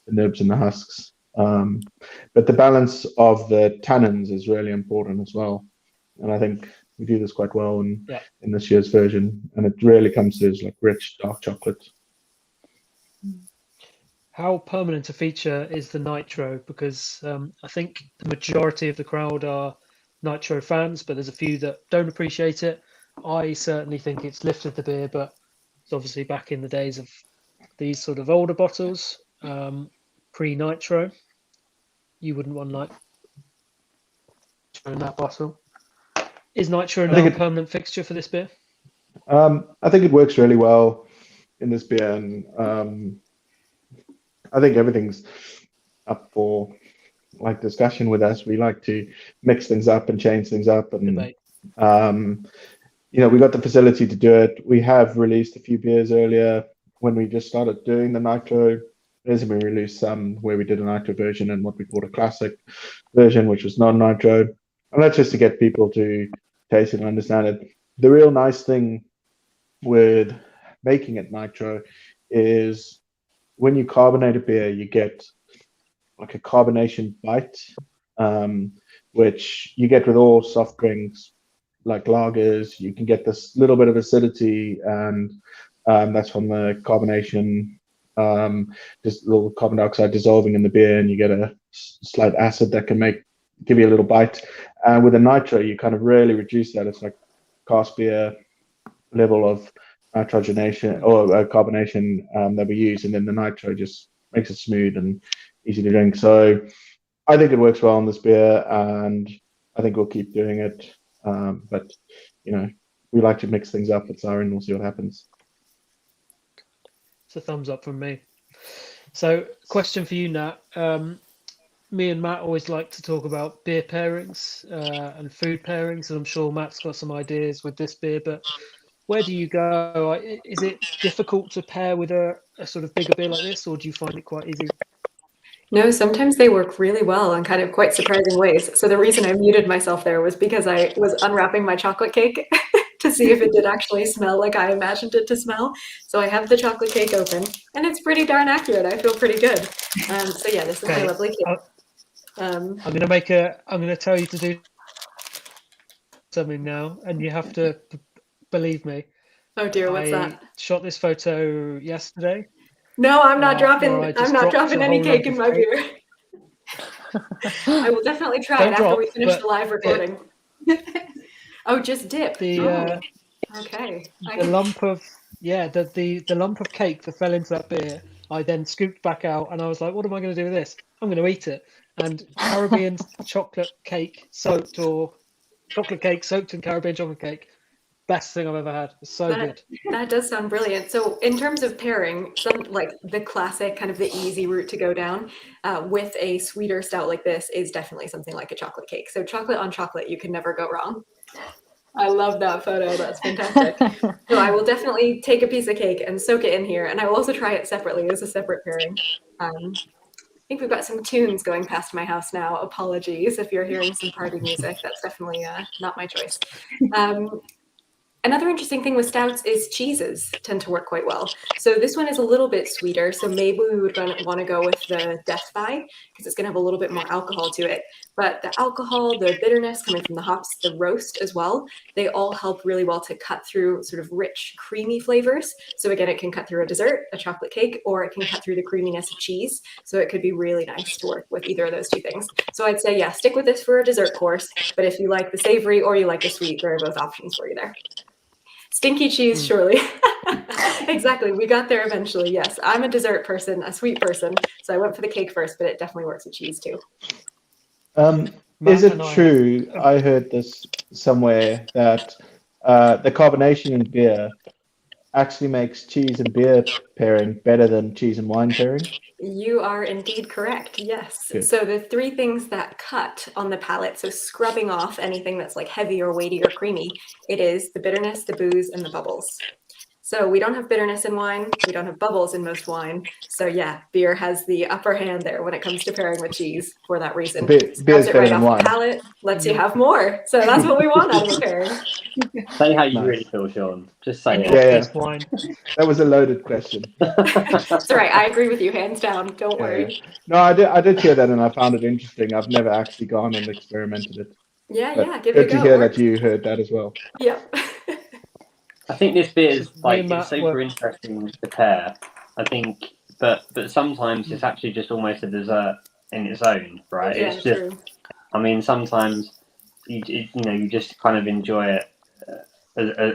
nibs and the husks. But the balance of the tannins is really important as well. And I think we do this quite well in this year's version. And it really comes to as like rich, dark chocolate. How permanent a feature is the Nitro? Because I think the majority of the crowd are Nitro fans, but there's a few that don't appreciate it. I certainly think it's lifted the beer, but it's obviously back in the days of these sort of older bottles, pre-Nitro. You wouldn't want Nitro in that bottle. Is Nitro now a permanent fixture for this beer? I think it works really well in this beer, and I think everything's up for like discussion with us. We like to mix things up and change things up, and we got the facility to do it. We have released a few beers earlier when we just started doing the Nitro. We released some where we did a Nitro version and what we called a classic version, which was non-Nitro, and that's just to get people to taste it and understand it. The real nice thing with making it Nitro is when you carbonate a beer, you get like a carbonation bite, which you get with all soft drinks like lagers. You can get this little bit of acidity, and that's from the carbonation, just a little carbon dioxide dissolving in the beer, and you get a slight acid that can give you a little bite. And with a Nitro, you kind of really reduce that. It's like cask beer level of nitrogenation or carbonation that we use, and then the Nitro just makes it smooth and easy to drink. So I think it works well on this beer, and I think we'll keep doing it. But we like to mix things up at Siren. We'll see what happens. It's a thumbs up from me. So, question for you, Nat. Me and Matt always like to talk about beer pairings and food pairings, and I'm sure Matt's got some ideas with this beer, but where do you go? Is it difficult to pair with a sort of bigger beer like this, or do you find it quite easy? No, sometimes they work really well in kind of quite surprising ways. So the reason I muted myself there was because I was unwrapping my chocolate cake to see if it did actually smell like I imagined it to smell. So I have the chocolate cake open, and it's pretty darn accurate. I feel pretty good. So yeah, this is my lovely cake. I'm gonna tell you to do something now, and you have to believe me. Oh dear, what's that? I shot this photo yesterday. No, I'm not dropping. I'm not dropping any cake in my beer. I will definitely try it after we finish the live recording. Oh, just dip. Okay. The lump of the lump of cake that fell into that beer, I then scooped back out, and I was like, "What am I going to do with this? I'm going to eat it." And Caribbean chocolate cake soaked, or chocolate cake soaked in Caribbean chocolate cake. Best thing I've ever had. It's so good. That does sound brilliant. So in terms of pairing, some like the classic kind of the easy route to go down with a sweeter stout like this is definitely something like a chocolate cake. So chocolate on chocolate, you can never go wrong. I love that photo. That's fantastic. So I will definitely take a piece of cake and soak it in here. And I will also try it separately as a separate pairing. think we've got some tunes going past my house now. Apologies if you're hearing some party music. That's definitely not my choice. Another interesting thing with stouts is cheeses tend to work quite well. So this one is a little bit sweeter. So maybe we would want to go with the Death By because it's going to have a little bit more alcohol to it. But the alcohol, the bitterness coming from the hops, the roast as well, they all help really well to cut through sort of rich, creamy flavors. So again, it can cut through a dessert, a chocolate cake, or it can cut through the creaminess of cheese. So it could be really nice to work with either of those two things. So I'd say, yeah, stick with this for a dessert course. But if you like the savory or you like the sweet, there are both options for you there. Stinky cheese, surely. Exactly. We got there eventually. Yes. I'm a dessert person, a sweet person. So I went for the cake first, but it definitely works with cheese too. Is it true? I heard this somewhere that the carbonation in beer actually makes cheese and beer pairing better than cheese and wine pairing? You are indeed correct. Yes. Good. So the three things that cut on the palate, so scrubbing off anything that's like heavy or weighty or creamy, it is the bitterness, the booze, and the bubbles. So we don't have bitterness in wine. We don't have bubbles in most wine. So yeah, beer has the upper hand there when it comes to pairing with cheese for that reason. Beer's Grabs it better right than off wine. the palate, lets you have more. So that's what we want out of a pairing. Say how you Nice. really feel, Sean. Just say it. Yeah. Wine. That was a loaded question. It's all right. I agree with you, hands down. Don't worry. No, I did hear that, and I found it interesting. I've never actually gone and experimented it. Yeah, But yeah. Give it a good go. to hear It that you heard that as well. Yep. I think this beer is like Matt, it's super interesting to pair. I think, but sometimes it's actually just almost a dessert in its own, right? Yeah, It's just, true. I mean, sometimes you just kind of enjoy it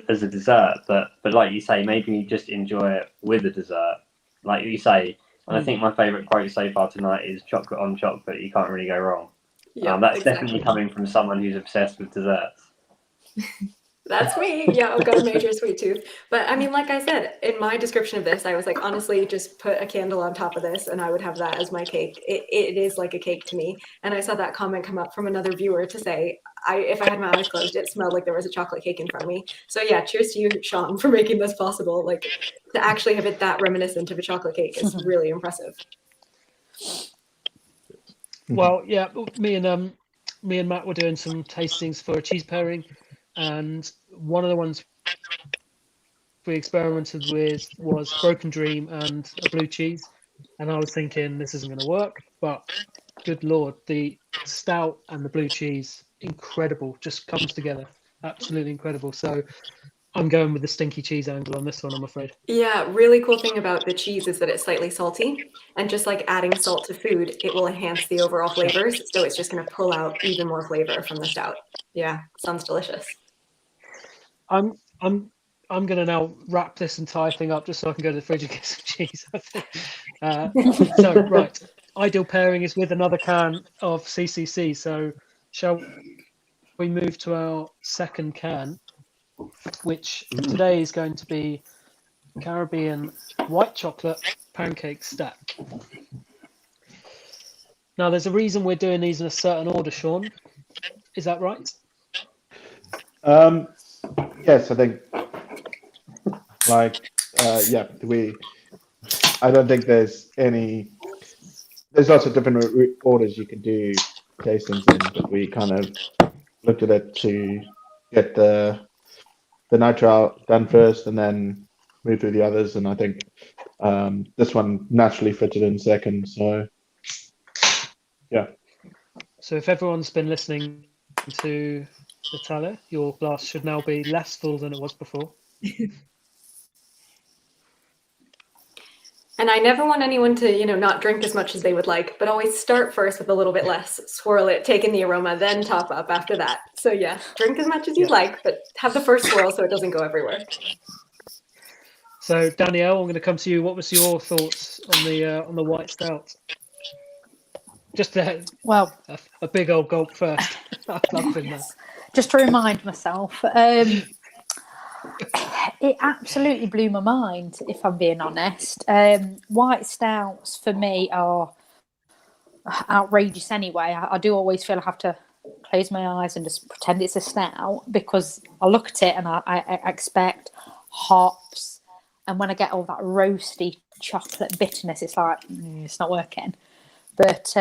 as a dessert, but like you say, maybe you just enjoy it with a dessert, like you say. And I think my favourite quote so far tonight is "chocolate on chocolate, you can't really go wrong." Yeah, That's exactly. definitely coming from someone who's obsessed with desserts. That's me. Yeah, I've got a major sweet tooth. But I mean, like I said, in my description of this, I was like, honestly, just put a candle on top of this and I would have that as my cake. It is like a cake to me. And I saw that comment come up from another viewer to say, if I had my eyes closed, it smelled like there was a chocolate cake in front of me. So yeah, cheers to you, Sean, for making this possible. Like to actually have it that reminiscent of a chocolate cake is really impressive. Well, yeah, me and Matt were doing some tastings for a cheese pairing, and one of the ones we experimented with was Broken Dream and a blue cheese. And I was thinking this isn't going to work, but good Lord, the stout and the blue cheese, incredible, just comes together. Absolutely incredible. So I'm going with the stinky cheese angle on this one, I'm afraid. Yeah, really cool thing about the cheese is that it's slightly salty. And just like adding salt to food, it will enhance the overall flavors. So it's just going to pull out even more flavor from the stout. Yeah, sounds delicious. I'm going to now wrap this entire thing up just so I can go to the fridge and get some cheese. I think. So, right. Ideal pairing is with another can of CCC. So shall we move to our second can, which today is going to be Caribbean white chocolate pancake stack. Now, there's a reason we're doing these in a certain order, Sean. Is that right? Yes, I think. I don't think there's lots of different orders you can do tastings in, but we kind of looked at it to get the Nitro done first and then move through the others. And I think this one naturally fitted in second. So, yeah. So if everyone's been listening to Natalya, your glass should now be less full than it was before. And I never want anyone to, not drink as much as they would like, but always start first with a little bit less, swirl it, take in the aroma, then top up after that. So yeah, drink as much as you'd like, but have the first swirl so it doesn't go everywhere. So Danielle, I'm going to come to you. What was your thoughts on the white stout? Just a big old gulp first. I'd love to know. Just to remind myself, it absolutely blew my mind, if I'm being honest. White stouts for me are outrageous anyway. I do always feel I have to close my eyes and just pretend it's a stout because I look at it and I expect hops. And when I get all that roasty chocolate bitterness, it's like, it's not working. But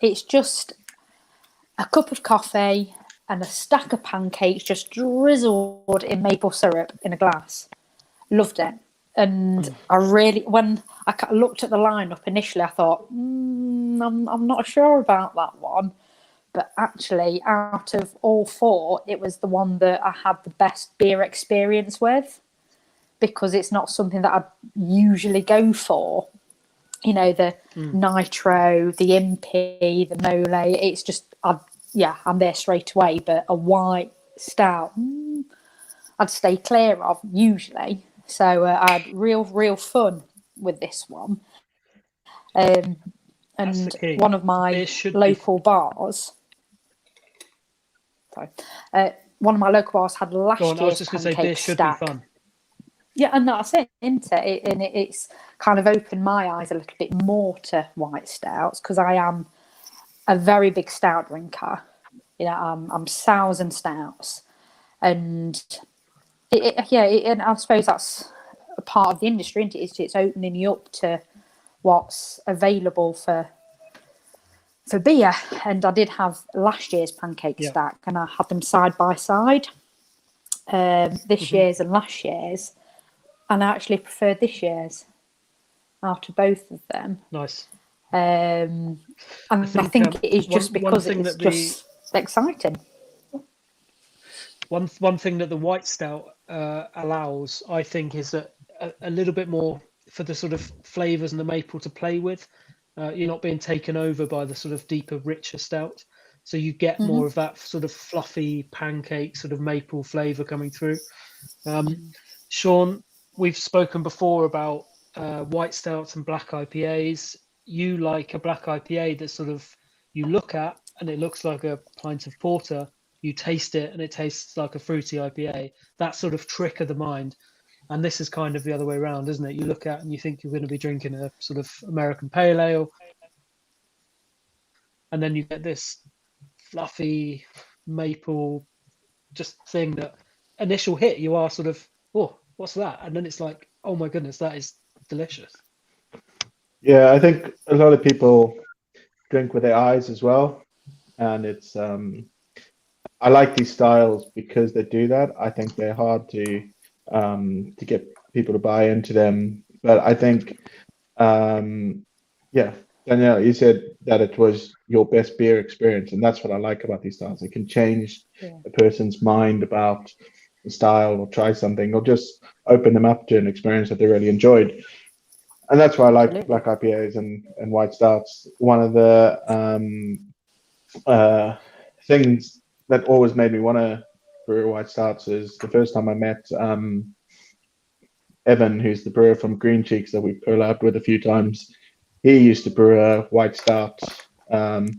it's just a cup of coffee and a stack of pancakes just drizzled in maple syrup in a glass. Loved it. And I really, when I looked at the lineup initially, I thought, I'm not sure about that one. But actually, out of all four, it was the one that I had the best beer experience with, because it's not something that I usually go for. You know, the Nitro, the Impy, the Mole. It's just, I'm there straight away. But a white stout, I'd stay clear of usually. So I had real fun with this one. And one of my local bars. Sorry, one of my local bars had last year's pancake stack. Be fun. Yeah, and that's it, isn't it? And it's kind of opened my eyes a little bit more to white stouts, because I am a very big stout drinker. You know, I'm sours and stouts, and and I suppose that's a part of the industry, isn't it? It's opening you up to what's available for beer. And I did have last year's pancake stack, and I had them side by side, this year's and last year's, and I actually preferred this year's out of both of them. Nice. And I think it is just because it's just exciting. One thing that the white stout allows, I think, is a little bit more for the sort of flavours and the maple to play with. You're not being taken over by the sort of deeper, richer stout. So you get more of that sort of fluffy pancake sort of maple flavour coming through. Sean, we've spoken before about white stouts and black IPAs. You like a black IPA that sort of you look at and it looks like a pint of porter. You taste it and it tastes like a fruity IPA. That sort of trick of the mind. And this is kind of the other way around, isn't it? You look at and you think you're going to be drinking a sort of American pale ale, and then you get this fluffy maple just thing that initial hit, you are sort of, oh, what's that? And then it's like, oh my goodness, that is delicious. Yeah, I think a lot of people drink with their eyes as well. And it's, I like these styles because they do that. I think they're hard to get people to buy into them. But I think, Danielle, you said that it was your best beer experience, and that's what I like about these styles. It can change a person's mind about the style, or try something, or just open them up to an experience that they really enjoyed. And that's why I like black IPAs and white stouts. One of the things that always made me want to brew white stouts is the first time I met Evan, who's the brewer from Green Cheeks that we've collabed with a few times. He used to brew a white stout, and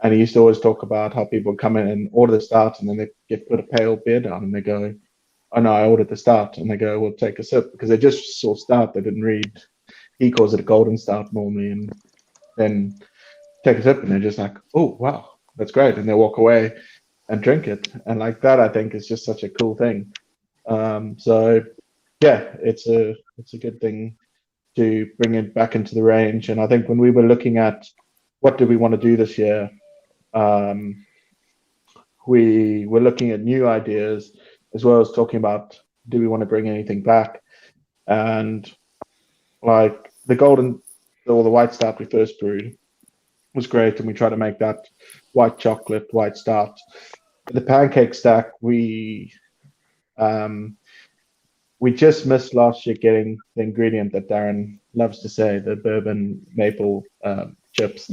he used to always talk about how people come in and order the stout, and then they get put a pale beer down, and they go, "Oh no, I ordered the stout," and they go, "Well, take a sip," because they just saw stout, they didn't read. He calls it a golden stout normally, and then take a sip, and they're just like, "Oh wow, that's great," and they walk away and drink it. And like that, I think is just such a cool thing. So yeah, it's a good thing to bring it back into the range. And I think when we were looking at what do we want to do this year, we were looking at new ideas as well as talking about, do we want to bring anything back? And like the golden or the white stout we first brewed was great, and we tried to make that white chocolate white stout. The pancake stack, we just missed last year getting the ingredient that Darren loves to say, the bourbon maple chips.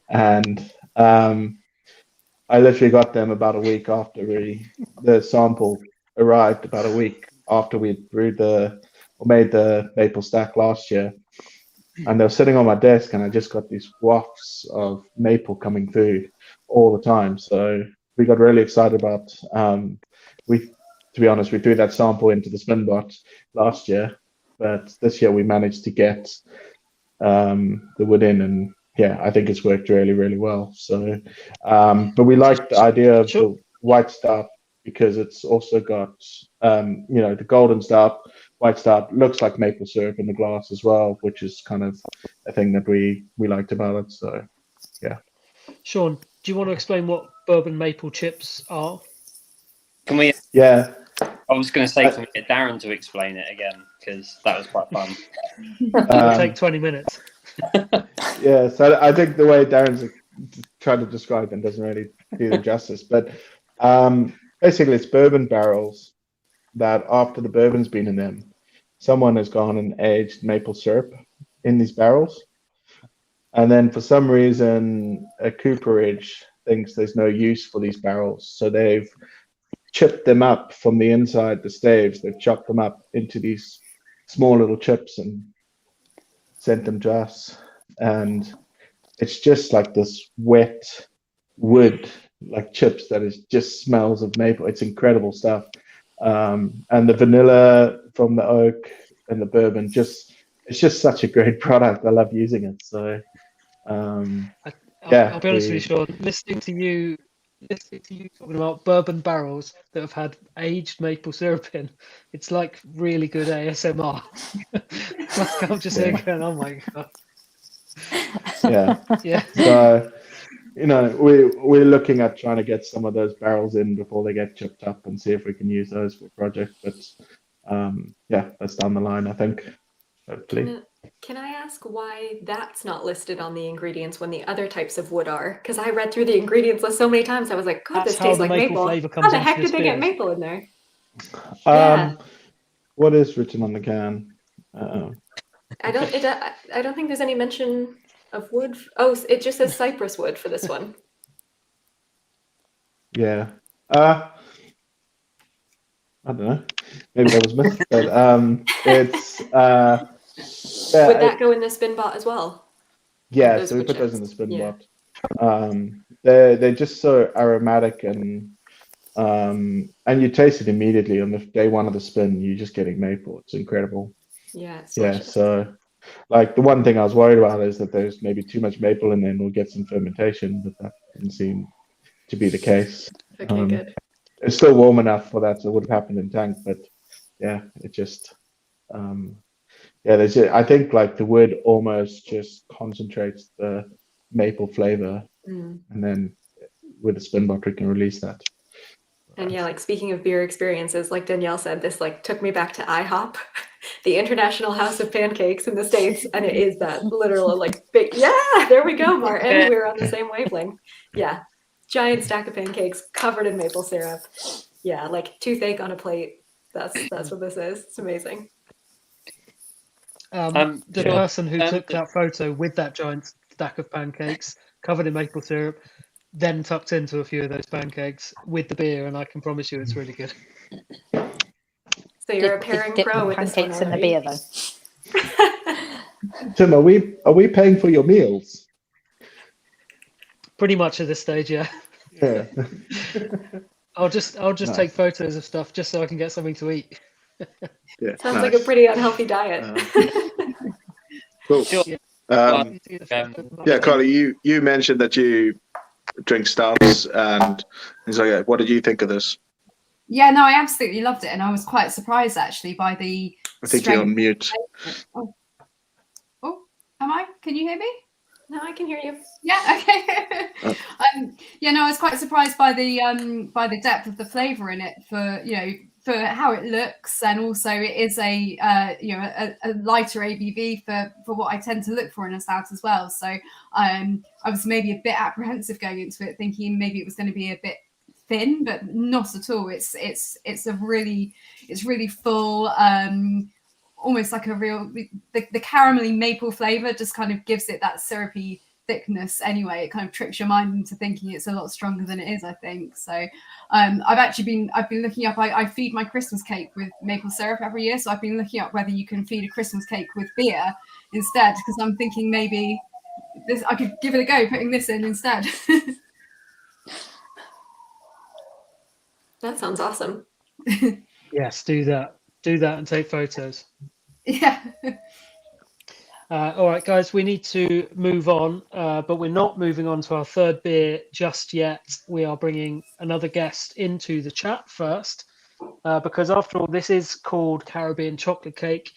And I literally got them about a week after the sample arrived, about a week after we'd brewed made the maple stack last year. And they were sitting on my desk, and I just got these wafts of maple coming through all the time. So we got really excited about, to be honest, we threw that sample into the SpinBot last year, but this year we managed to get the wood in, and yeah, I think it's worked really, really well. So, but we like the idea of the white stout because it's also got, the golden stout, white stout looks like maple syrup in the glass as well, which is kind of a thing that we liked about it. So yeah. Sean, do you want to explain what bourbon maple chips are? Can we? Yeah. I was going to say, can we get Darren to explain it again, because that was quite fun. It'll take 20 minutes. Yeah, so I think the way Darren's trying to describe them doesn't really do them justice. But basically, it's bourbon barrels that after the bourbon's been in them, someone has gone and aged maple syrup in these barrels. And then for some reason, a cooperage thinks there's no use for these barrels. So they've chipped them up from the inside, the staves. They've chopped them up into these small little chips and sent them to us. And it's just like this wet wood, like chips that is just smells of maple. It's incredible stuff. And the vanilla from the oak and the bourbon, it's just such a great product. I love using it. So I'll be honest with you, Sean, listening to you talking about bourbon barrels that have had aged maple syrup in, it's like really good ASMR. Like I'm just here going, oh my god. Yeah. So we're looking at trying to get some of those barrels in before they get chipped up and see if we can use those for a project. But that's down the line, I think. Hopefully. Can I ask why that's not listed on the ingredients when the other types of wood are? Because I read through the ingredients list so many times, I was like, God, That's this tastes how the like maple maple. flavour comes How the into heck this did they get beer. maple in there? Yeah. What is written on the can? I don't think there's any mention of wood. Oh, it just says cypress wood for this one. Yeah. I don't know. Maybe that was missed. But it's Would that go in the SpinBot as well? Yeah, Those so we wood put those chips? in the SpinBot. They're just so aromatic and you taste it immediately on the day one of the spin. You're just getting maple. It's incredible. Yeah. It's Yeah. delicious. So, like the one thing I was worried about is that there's maybe too much maple in there and we'll get some fermentation, but that didn't seem to be the case. Okay, good. It's still warm enough for that, so it would have happened in tank. But yeah, it just I think like the wood almost just concentrates the maple flavor, and then with the SpinBot we can release that. And yeah, like speaking of beer experiences, like Danielle said, this like took me back to IHOP, the International House of Pancakes in the States, and it is that literal like big. Yeah, there we go, Martin. We're on the same wavelength. Yeah, giant stack of pancakes covered in maple syrup. Yeah, like toothache on a plate. That's what this is. It's amazing. The person who took that photo with that giant stack of pancakes covered in maple syrup then tucked into a few of those pancakes with the beer, and I can promise you it's really good. So you're a pairing pro with this one, pancakes in the beer, though. Tim, are we paying for your meals? Pretty much at this stage, yeah. Yeah. I'll just take photos of stuff just so I can get something to eat. Yeah. Sounds like a pretty unhealthy diet. Cool. Yeah, Carly, you mentioned that you drink stouts and things like that. What did you think of this? Yeah, no, I absolutely loved it, and I was quite surprised actually by the. I think you're on mute. Oh, am I? Can you hear me? No, I can hear you. Yeah. Okay. I was quite surprised by the depth of the flavour in it for how it looks, and also it is a lighter ABV for what I tend to look for in a stout as well. So I was maybe a bit apprehensive going into it, thinking maybe it was going to be a bit thin, but not at all. It's really full. Almost like a real the caramelly maple flavor just kind of gives it that syrupy thickness anyway. It kind of tricks your mind into thinking it's a lot stronger than it is, I think. So I've been looking up, I feed my Christmas cake with maple syrup every year, so I've been looking up whether you can feed a Christmas cake with beer instead, because I'm thinking maybe I could give it a go putting this in instead. That sounds awesome. Yes, do that and take photos. Yeah. All right, guys, we need to move on, but we're not moving on to our third beer just yet. We are bringing another guest into the chat first. because after all, this is called Caribbean chocolate cake,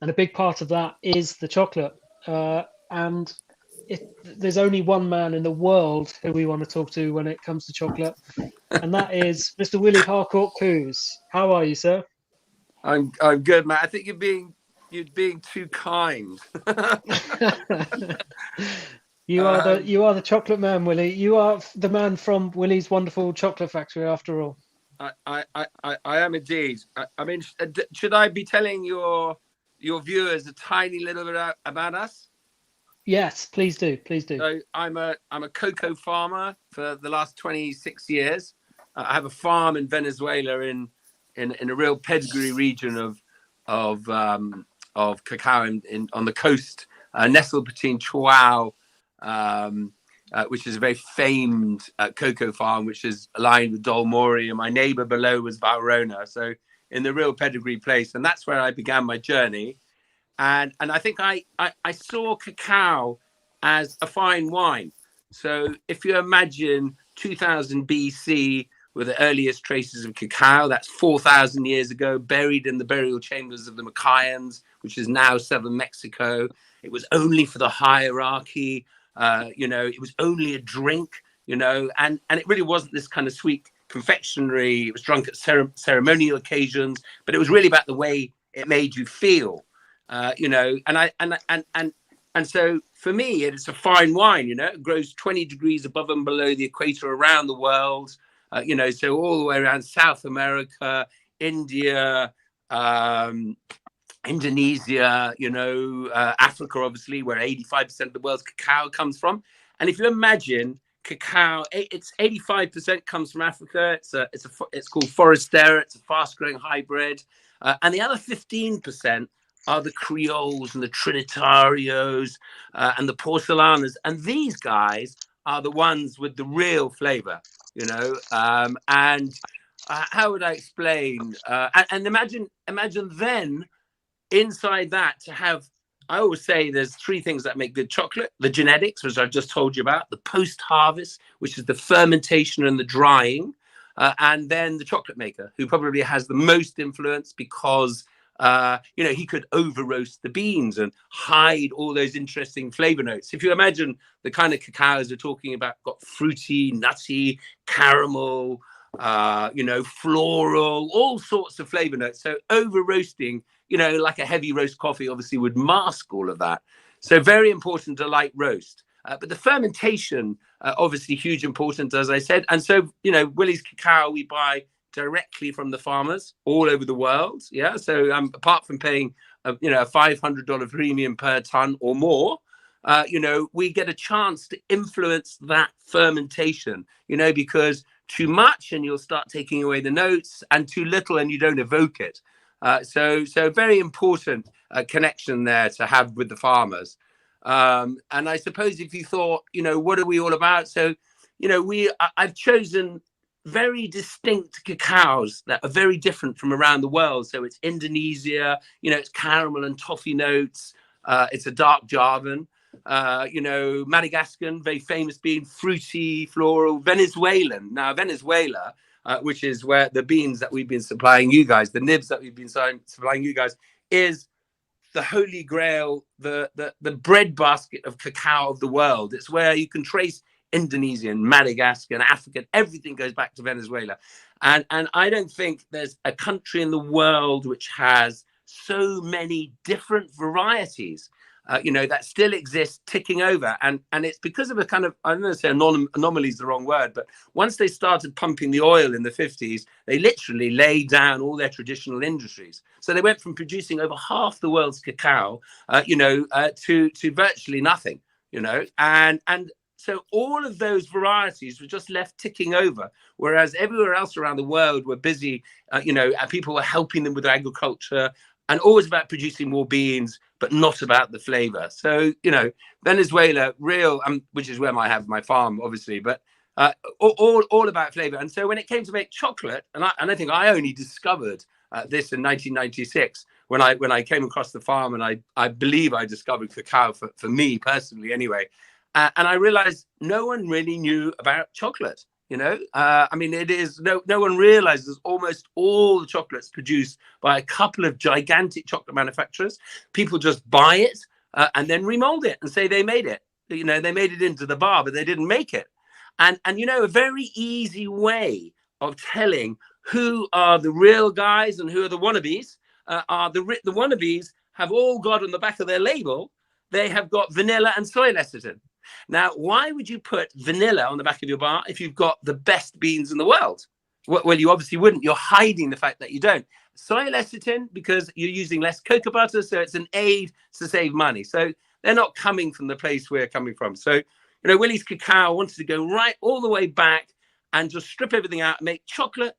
and a big part of that is the chocolate. And there's only one man in the world who we want to talk to when it comes to chocolate, and that is Mr. Willie Harcourt-Cooze. How are you, sir? I'm good, Matt. I think you're being too kind. You are the chocolate man, Willie. You are the man from Willie's wonderful chocolate factory, after all. I am indeed. I mean, should I be telling your viewers a tiny little bit about us? Yes, please do. Please do. So I'm a cocoa farmer for the last 26 years. I have a farm in Venezuela in a real pedigree region of cacao on the coast, nestled between Chihuahua, which is a very famed cocoa farm, which is aligned with Dolmori, and my neighbor below was Valrhona. So in the real pedigree place, and that's where I began my journey. And I think I saw cacao as a fine wine. So if you imagine 2000 BC were the earliest traces of cacao, that's 4,000 years ago, buried in the burial chambers of the Macayans, which is now southern Mexico. It was only for the hierarchy, it was only a drink, and it really wasn't this kind of sweet confectionery. It was drunk at ceremonial occasions, but it was really about the way it made you feel. And so for me, it's a fine wine. It grows 20 degrees above and below the equator around the world. So all the way around South America, India, Indonesia, Africa, obviously, where 85% of the world's cacao comes from. And if you imagine cacao, it's 85% comes from Africa. It's called Forastera. It's a fast-growing hybrid, and the other 15% are the Creoles and the Trinitarios and the Porcelanas. And these guys are the ones with the real flavor, and how would I explain? And imagine then inside that to have, I always say there's three things that make good chocolate: the genetics, which I've just told you about, the post-harvest, which is the fermentation and the drying, and then the chocolate maker, who probably has the most influence because he could over roast the beans and hide all those interesting flavor notes. If you imagine the kind of cacaos we're talking about, got fruity, nutty, caramel, floral, all sorts of flavor notes. So over roasting, like a heavy roast coffee, obviously would mask all of that. So very important to light roast. But the fermentation, obviously huge importance, as I said. And so, Willie's cacao we buy directly from the farmers all over the world. Yeah. So apart from paying, a $500 premium per ton or more, we get a chance to influence that fermentation, because too much and you'll start taking away the notes, and too little and you don't evoke it. So very important connection there to have with the farmers. And I suppose if you thought, what are we all about? So, I've chosen very distinct cacaos that are very different from around the world. So it's Indonesia, it's caramel and toffee notes. It's a dark Javan. Madagascan, very famous being fruity, floral. Venezuelan. Now, Venezuela, which is where the beans that we've been supplying you guys, the nibs that we've been supplying you guys, is the holy grail, the breadbasket of cacao of the world. It's where you can trace Indonesian, Madagascan, African, everything goes back to Venezuela. And I don't think there's a country in the world which has so many different varieties, that still exist ticking over. And it's because of a kind of, I don't know, say anomaly is the wrong word, but once they started pumping the oil in the 50s, they literally laid down all their traditional industries. So they went from producing over half the world's cacao, to virtually nothing, and so all of those varieties were just left ticking over, whereas everywhere else around the world were busy, people were helping them with agriculture and always about producing more beans, but not about the flavor. So, Venezuela, real, which is where I have my farm, obviously, but all about flavor. And so when it came to make chocolate, and I think I only discovered this in 1996 when I came across the farm, and I believe I discovered cacao for me personally anyway. And I realized no one really knew about chocolate. You know, I mean, it is no one realizes almost all the chocolates produced by a couple of gigantic chocolate manufacturers. People just buy it and then remold it and say they made it. You know, they made it into the bar, but they didn't make it. And you know, a very easy way of telling who are the real guys and who are the wannabes are the wannabes have all got on the back of their label, they have got vanilla and soy lecithin. Now, why would you put vanilla on the back of your bar if you've got the best beans in the world? Well, you obviously wouldn't. You're hiding the fact that you don't. Soy lecithin, because you're using less cocoa butter, so it's an aid to save money. So they're not coming from the place we're coming from. So, you know, Willie's Cacao wanted to go right all the way back and just strip everything out and make chocolate,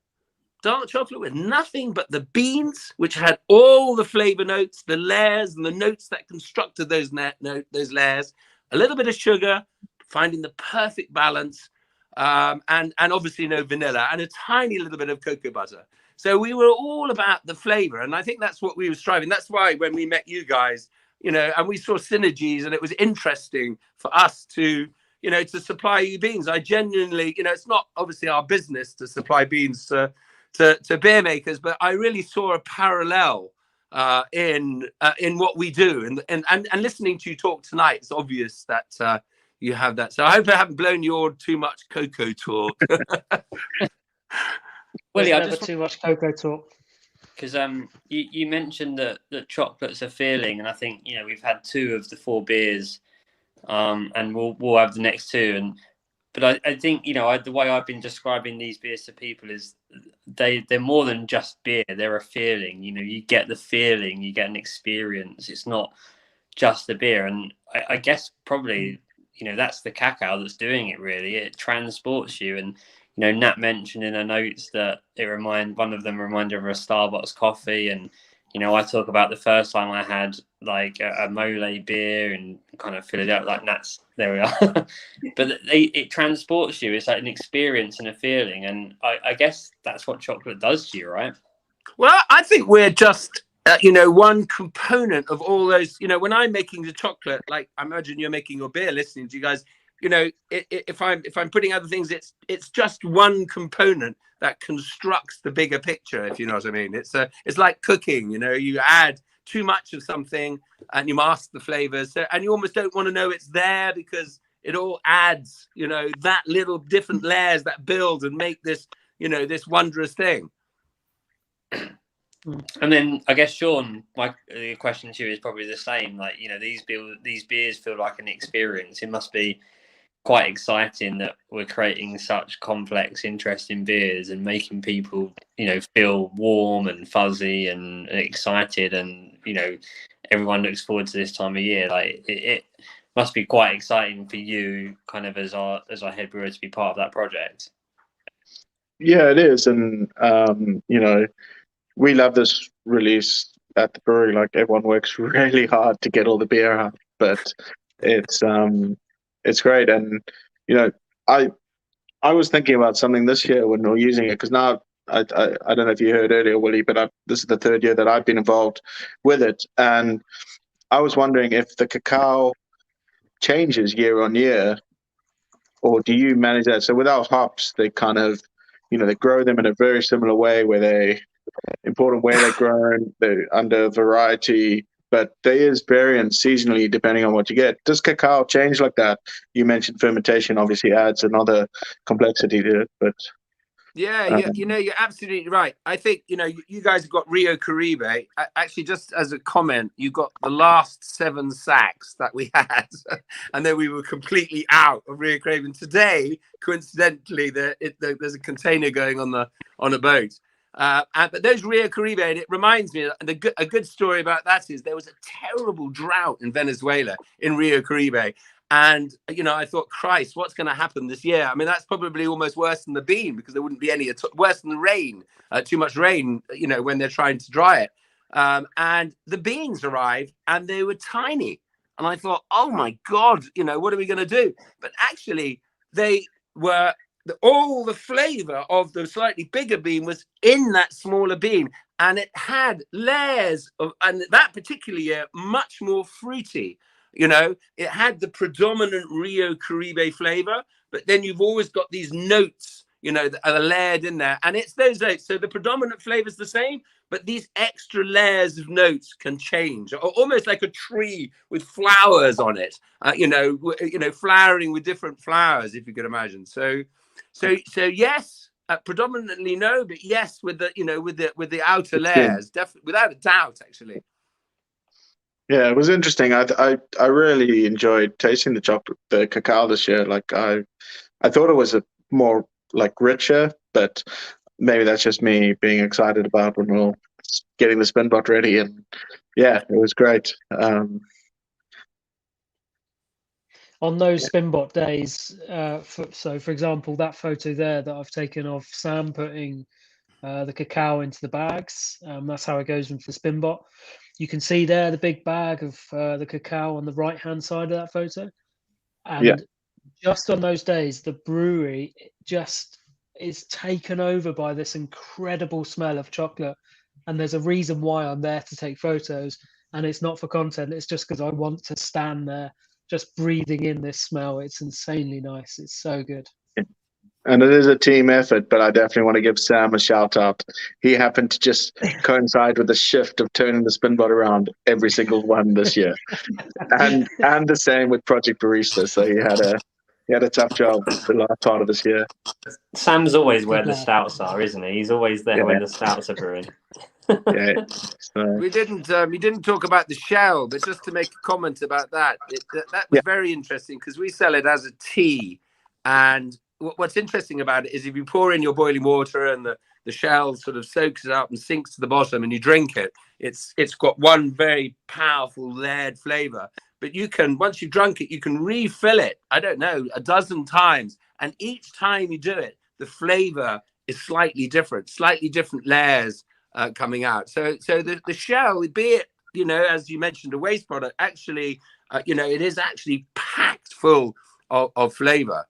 dark chocolate with nothing but the beans, which had all the flavor notes, the layers and the notes that constructed those layers, a little bit of sugar, finding the perfect balance, and obviously no vanilla, and a tiny little bit of cocoa butter. So we were all about the flavor, and I think that's what we were striving. That's why when we met you guys, you know, and we saw synergies, and it was interesting for us to, you know, to supply you beans. I genuinely, you know, it's not obviously our business to supply beans to beer makers, but I really saw a parallel in what we do, and listening to you talk tonight, it's obvious that you have that. So I hope I haven't blown your too much cocoa talk. Willie, I just too much cocoa talk. Because you mentioned that chocolates are feeling, and I think, you know, we've had 2 of the 4 beers, and we'll have the next 2. But I think, you know, the way I've been describing these beers to people is they're more than just beer. They're a feeling. You know, you get the feeling, you get an experience. It's not just the beer. And I guess probably, you know, that's the cacao that's doing it, really. It transports you. And, you know, Nat mentioned in her notes that one of them reminded her of a Starbucks coffee. And, you know, I talk about the first time I had like a mole beer and kind of fill it out like Nat's. There we are. But it transports you. It's like an experience and a feeling. And I guess that's what chocolate does to you, right? Well, I think we're just, you know, one component of all those. You know, when I'm making the chocolate, like I imagine you're making your beer, listening to you guys. You know, if I'm putting other things, it's just one component that constructs the bigger picture, if you know what I mean. It's like cooking. You know, you add too much of something and you mask the flavors, and you almost don't want to know it's there because it all adds, you know, that little different layers that build and make this, you know, this wondrous thing. And then I guess, Sean, my question to you is probably the same. Like, you know, these beers feel like an experience. It must be quite exciting that we're creating such complex, interesting beers and making people, you know, feel warm and fuzzy and excited, and, you know, everyone looks forward to this time of year. Like it must be quite exciting for you, kind of as our head brewer, to be part of that project. Yeah, it is, and you know, we love this release at the brewery. Like, everyone works really hard to get all the beer out, but it's great. And, you know, I was thinking about something this year when we were using it, because now I don't know if you heard earlier, Willie, but this is the 3rd year that I've been involved with it, and I was wondering if the cacao changes year on year, or do you manage that? So without hops, they kind of, you know, they grow them in a very similar way, where they important where they're grown, they're under variety, but there is variance seasonally depending on what you get. Does cacao change like that? You mentioned fermentation obviously adds another complexity to it, but yeah, you know, you're absolutely right. I think, you know, you guys have got Rio Caribe. Actually, just as a comment, you got the last 7 sacks that we had, and then we were completely out of Rio Caribe. And today, coincidentally, there's a container going on a boat. But those Rio Caribe, and it reminds me, a good story about that is there was a terrible drought in Venezuela, in Rio Caribe. And, you know, I thought, Christ, what's going to happen this year? I mean, that's probably almost worse than the bean, because there wouldn't be any, worse than the rain, too much rain, you know, when they're trying to dry it. And the beans arrived and they were tiny. And I thought, oh, my God, you know, what are we going to do? But actually, they were, all the flavor of the slightly bigger bean was in that smaller bean. And it had layers of, and that particular year, much more fruity. You know, it had the predominant Rio Caribe flavor, but then you've always got these notes, you know, that are layered in there, and it's those notes. So the predominant flavor is the same, but these extra layers of notes can change, or almost like a tree with flowers on it, you know, flowering with different flowers, if you could imagine. So yes, predominantly no, but yes, with the, you know, with the outer layers, definitely, without a doubt, actually. Yeah, it was interesting. I really enjoyed tasting the cacao this year. Like I thought it was a more like richer, but maybe that's just me being excited about when we're getting the SpinBot ready. And yeah, it was great. On those SpinBot days, for example, that photo there that I've taken of Sam putting the cacao into the bags, that's how it goes into the SpinBot. You can see there the big bag of the cacao on the right-hand side of that photo. And just on those days, the brewery just is taken over by this incredible smell of chocolate. And there's a reason why I'm there to take photos. And it's not for content. It's just because I want to stand there just breathing in this smell. It's insanely nice. It's so good. And it is a team effort, but I definitely want to give Sam a shout out. He happened to just coincide with the shift of turning the SpinBot around every single one this year, and the same with Project Barista. So he had a tough job the last part of this year. Sam's always where the stouts are, isn't he? He's always there when the stouts are brewing. Yeah. So. We didn't talk about the shell, but just to make a comment about that, that was very interesting because we sell it as a tea, and what's interesting about it is if you pour in your boiling water and the shell sort of soaks it up and sinks to the bottom and you drink it, it's got one very powerful layered flavor. But you can, once you've drunk it, you can refill it, I don't know, a dozen times. And each time you do it, the flavor is slightly different layers coming out. So the shell, be it, you know, as you mentioned, a waste product, actually, you know, it is actually packed full of flavor.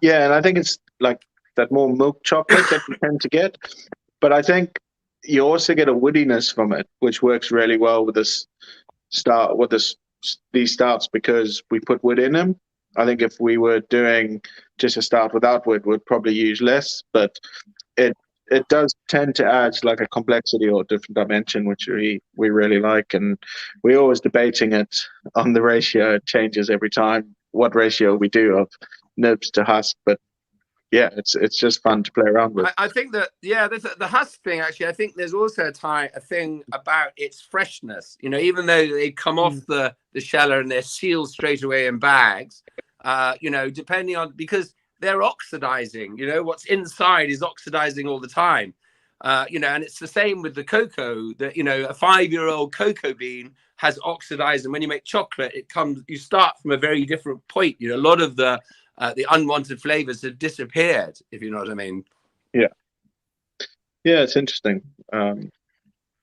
Yeah, and I think it's like that more milk chocolate that you tend to get. But I think you also get a woodiness from it, which works really well with this these stouts because we put wood in them. I think if we were doing just a stout without wood, we'd probably use less. But it does tend to add like a complexity or a different dimension, which we really like. And we're always debating it on the ratio. It changes every time what ratio we do of nibs to husk, but yeah, it's just fun to play around with. I think that there's the husk thing. Actually, I think there's also a thing about its freshness. You know, even though they come off the sheller and they're sealed straight away in bags, you know, depending on, because they're oxidizing. You know, what's inside is oxidizing all the time. You know, and it's the same with the cocoa. That, you know, a 5-year-old cocoa bean has oxidized, and when you make chocolate, you start from a very different point. You know, a lot of the unwanted flavors have disappeared, if you know what I mean. Yeah, it's interesting.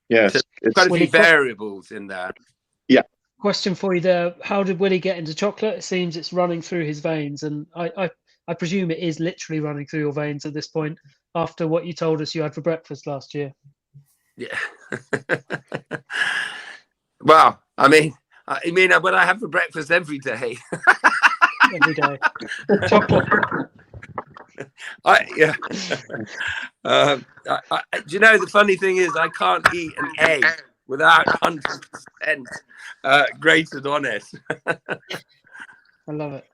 Yes, it's quite a few variables in there. Yeah. Question for you there: how did Willie get into chocolate? It seems it's running through his veins, and I presume it is literally running through your veins at this point after what you told us you had for breakfast last year. Yeah. Well, I mean what I have for breakfast every day. Every day. Chocolate. Do you know, the funny thing is I can't eat an egg without 100% grated on it. I love it.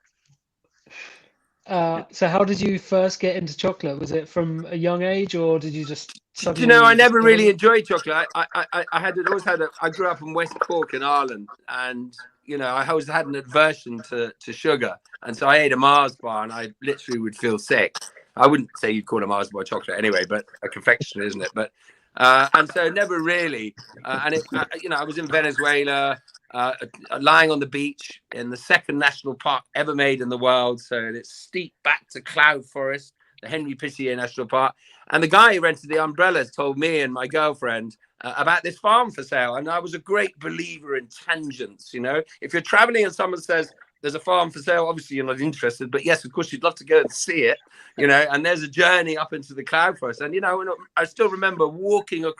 So how did you first get into chocolate? Was it from a young age, or did you just suddenly... You know, I never really enjoyed chocolate. I grew up in West Cork in Ireland, and you know, I always had an aversion to sugar, and so I ate a Mars bar and I literally would feel sick. I wouldn't say you'd call a Mars bar chocolate anyway, but a confectioner, isn't it? But and so never really. You know, I was in Venezuela, lying on the beach in the second national park ever made in the world. So it's steep back to cloud forest, the Henry Pittier National Park. And the guy who rented the umbrellas told me and my girlfriend about this farm for sale. And I was a great believer in tangents. You know, if you're traveling and someone says there's a farm for sale, obviously you're not interested, but yes, of course, you'd love to go and see it, you know, and there's a journey up into the cloud forest. And, you know, I still remember walking up,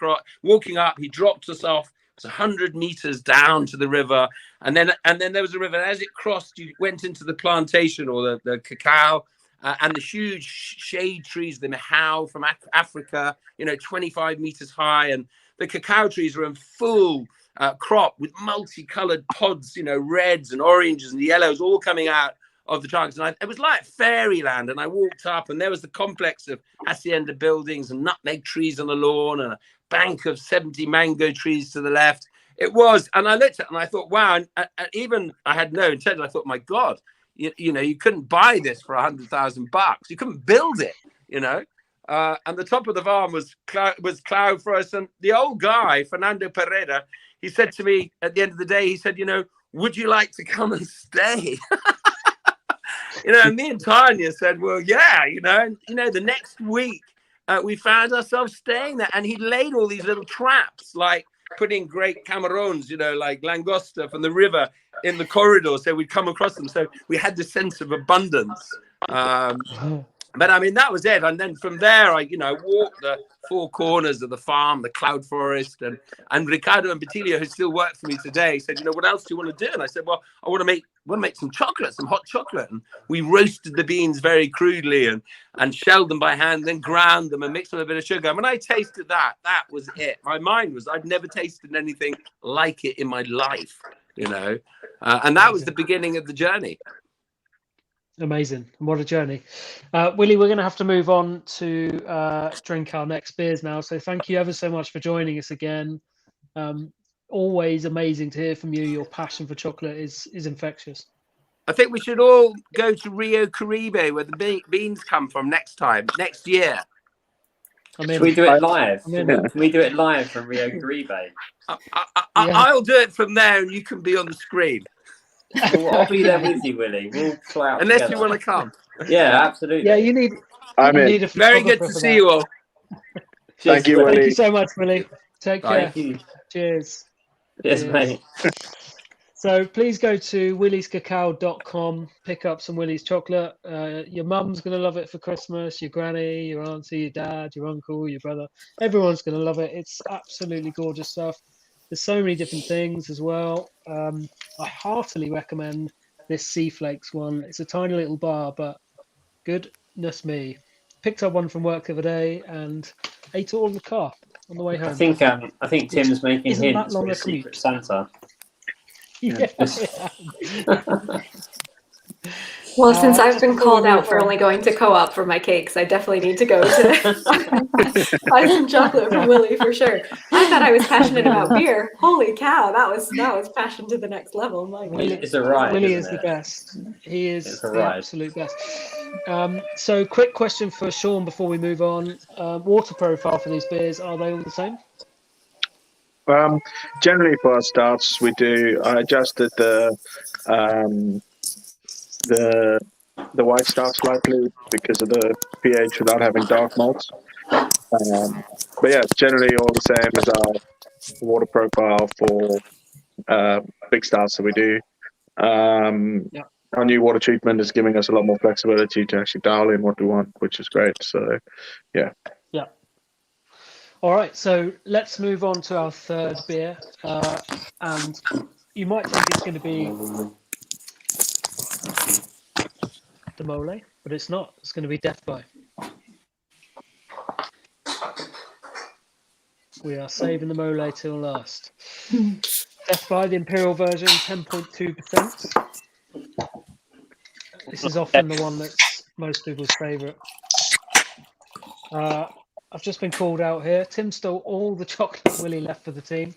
he dropped us off It's 100 meters down to the river, and then there was a river. As it crossed, you went into the plantation or the cacao, and the huge shade trees, the mahau from Africa, 25 meters high, and the cacao trees were in full crop with multicolored pods, reds and oranges and yellows all coming out of the trunks. And it was like fairyland. And I walked up, and there was the complex of hacienda buildings and nutmeg trees on the lawn and a bank of 70 mango trees to the left. It was, and I looked at it and I thought, wow. And even I had no intent. I thought, my God, you couldn't buy this for $100,000. You couldn't build it, and the top of the farm was cloud for us. And the old guy, Fernando Pereira, he said to me at the end of the day, he said, would you like to come and stay? And me and Tanya said, well, yeah, the next week we found ourselves staying there, and he laid all these little traps, like putting great camarons, like langosta from the river in the corridor, so we'd come across them. So we had this sense of abundance. But I mean, that was it. And then from there, I walked the four corners of the farm, the cloud forest, and Ricardo and Batilio, who still work for me today, said, what else do you want to do? And I said, well, I want to make some chocolate, some hot chocolate. And we roasted the beans very crudely and shelled them by hand, then ground them and mixed them with a bit of sugar. And when I tasted that was it. My mind was, I'd never tasted anything like it in my life, and that was the beginning of the journey. Amazing. What a journey. Willie, we're going to have to move on to drink our next beers now. So thank you ever so much for joining us again. Always amazing to hear from you. Your passion for chocolate is infectious. I think we should all go to Rio Caribe, where the beans come from, next year. Should we do it live? Can we do it live from Rio Caribe? I'll do it from there, and you can be on the screen. Well, I'll be there with you, Willie. We'll fly out unless together. You want to come. Yeah, absolutely. Yeah, you need a very good to see you all. Thank you, Willie. Thank you so much, Willie. Take care. You. Cheers. Cheers, mate. So please go to williescacao.com, pick up some Willie's chocolate. Your mum's going to love it for Christmas, your granny, your auntie, your dad, your uncle, your brother. Everyone's going to love it. It's absolutely gorgeous stuff. There's so many different things as well. I heartily recommend this Sea Flakes one. It's a tiny little bar, but goodness me. Picked up one from work the other day and ate it all in the car on the way home. I think Tim's making hints for a Secret Santa. Yeah. Well, since I've been called out for only going to Co-op for my cakes, I definitely need to go to buy some chocolate from Willie for sure. I thought I was passionate about beer. Holy cow, that was passion to the next level. My Willie is a ride. Willie is the best. He is the ride. Absolute best. So, quick question for Sean before we move on. Water profile for these beers, are they all the same? Generally, for our stouts, we do. I adjusted the white stout slightly because of the pH without having dark malts. But yeah, generally all the same as our water profile for big stouts that we do. Our new water treatment is giving us a lot more flexibility to actually dial in what we want, which is great. So yeah. All right, so let's move on to our third beer. And you might think it's going to be the Mole, but it's not. It's going to be Death By. We are saving the Mole till last. Death By, the Imperial version, 10.2%. This is often the one that's most people's favourite. I've just been called out here. Tim stole all the chocolate Willie left for the team.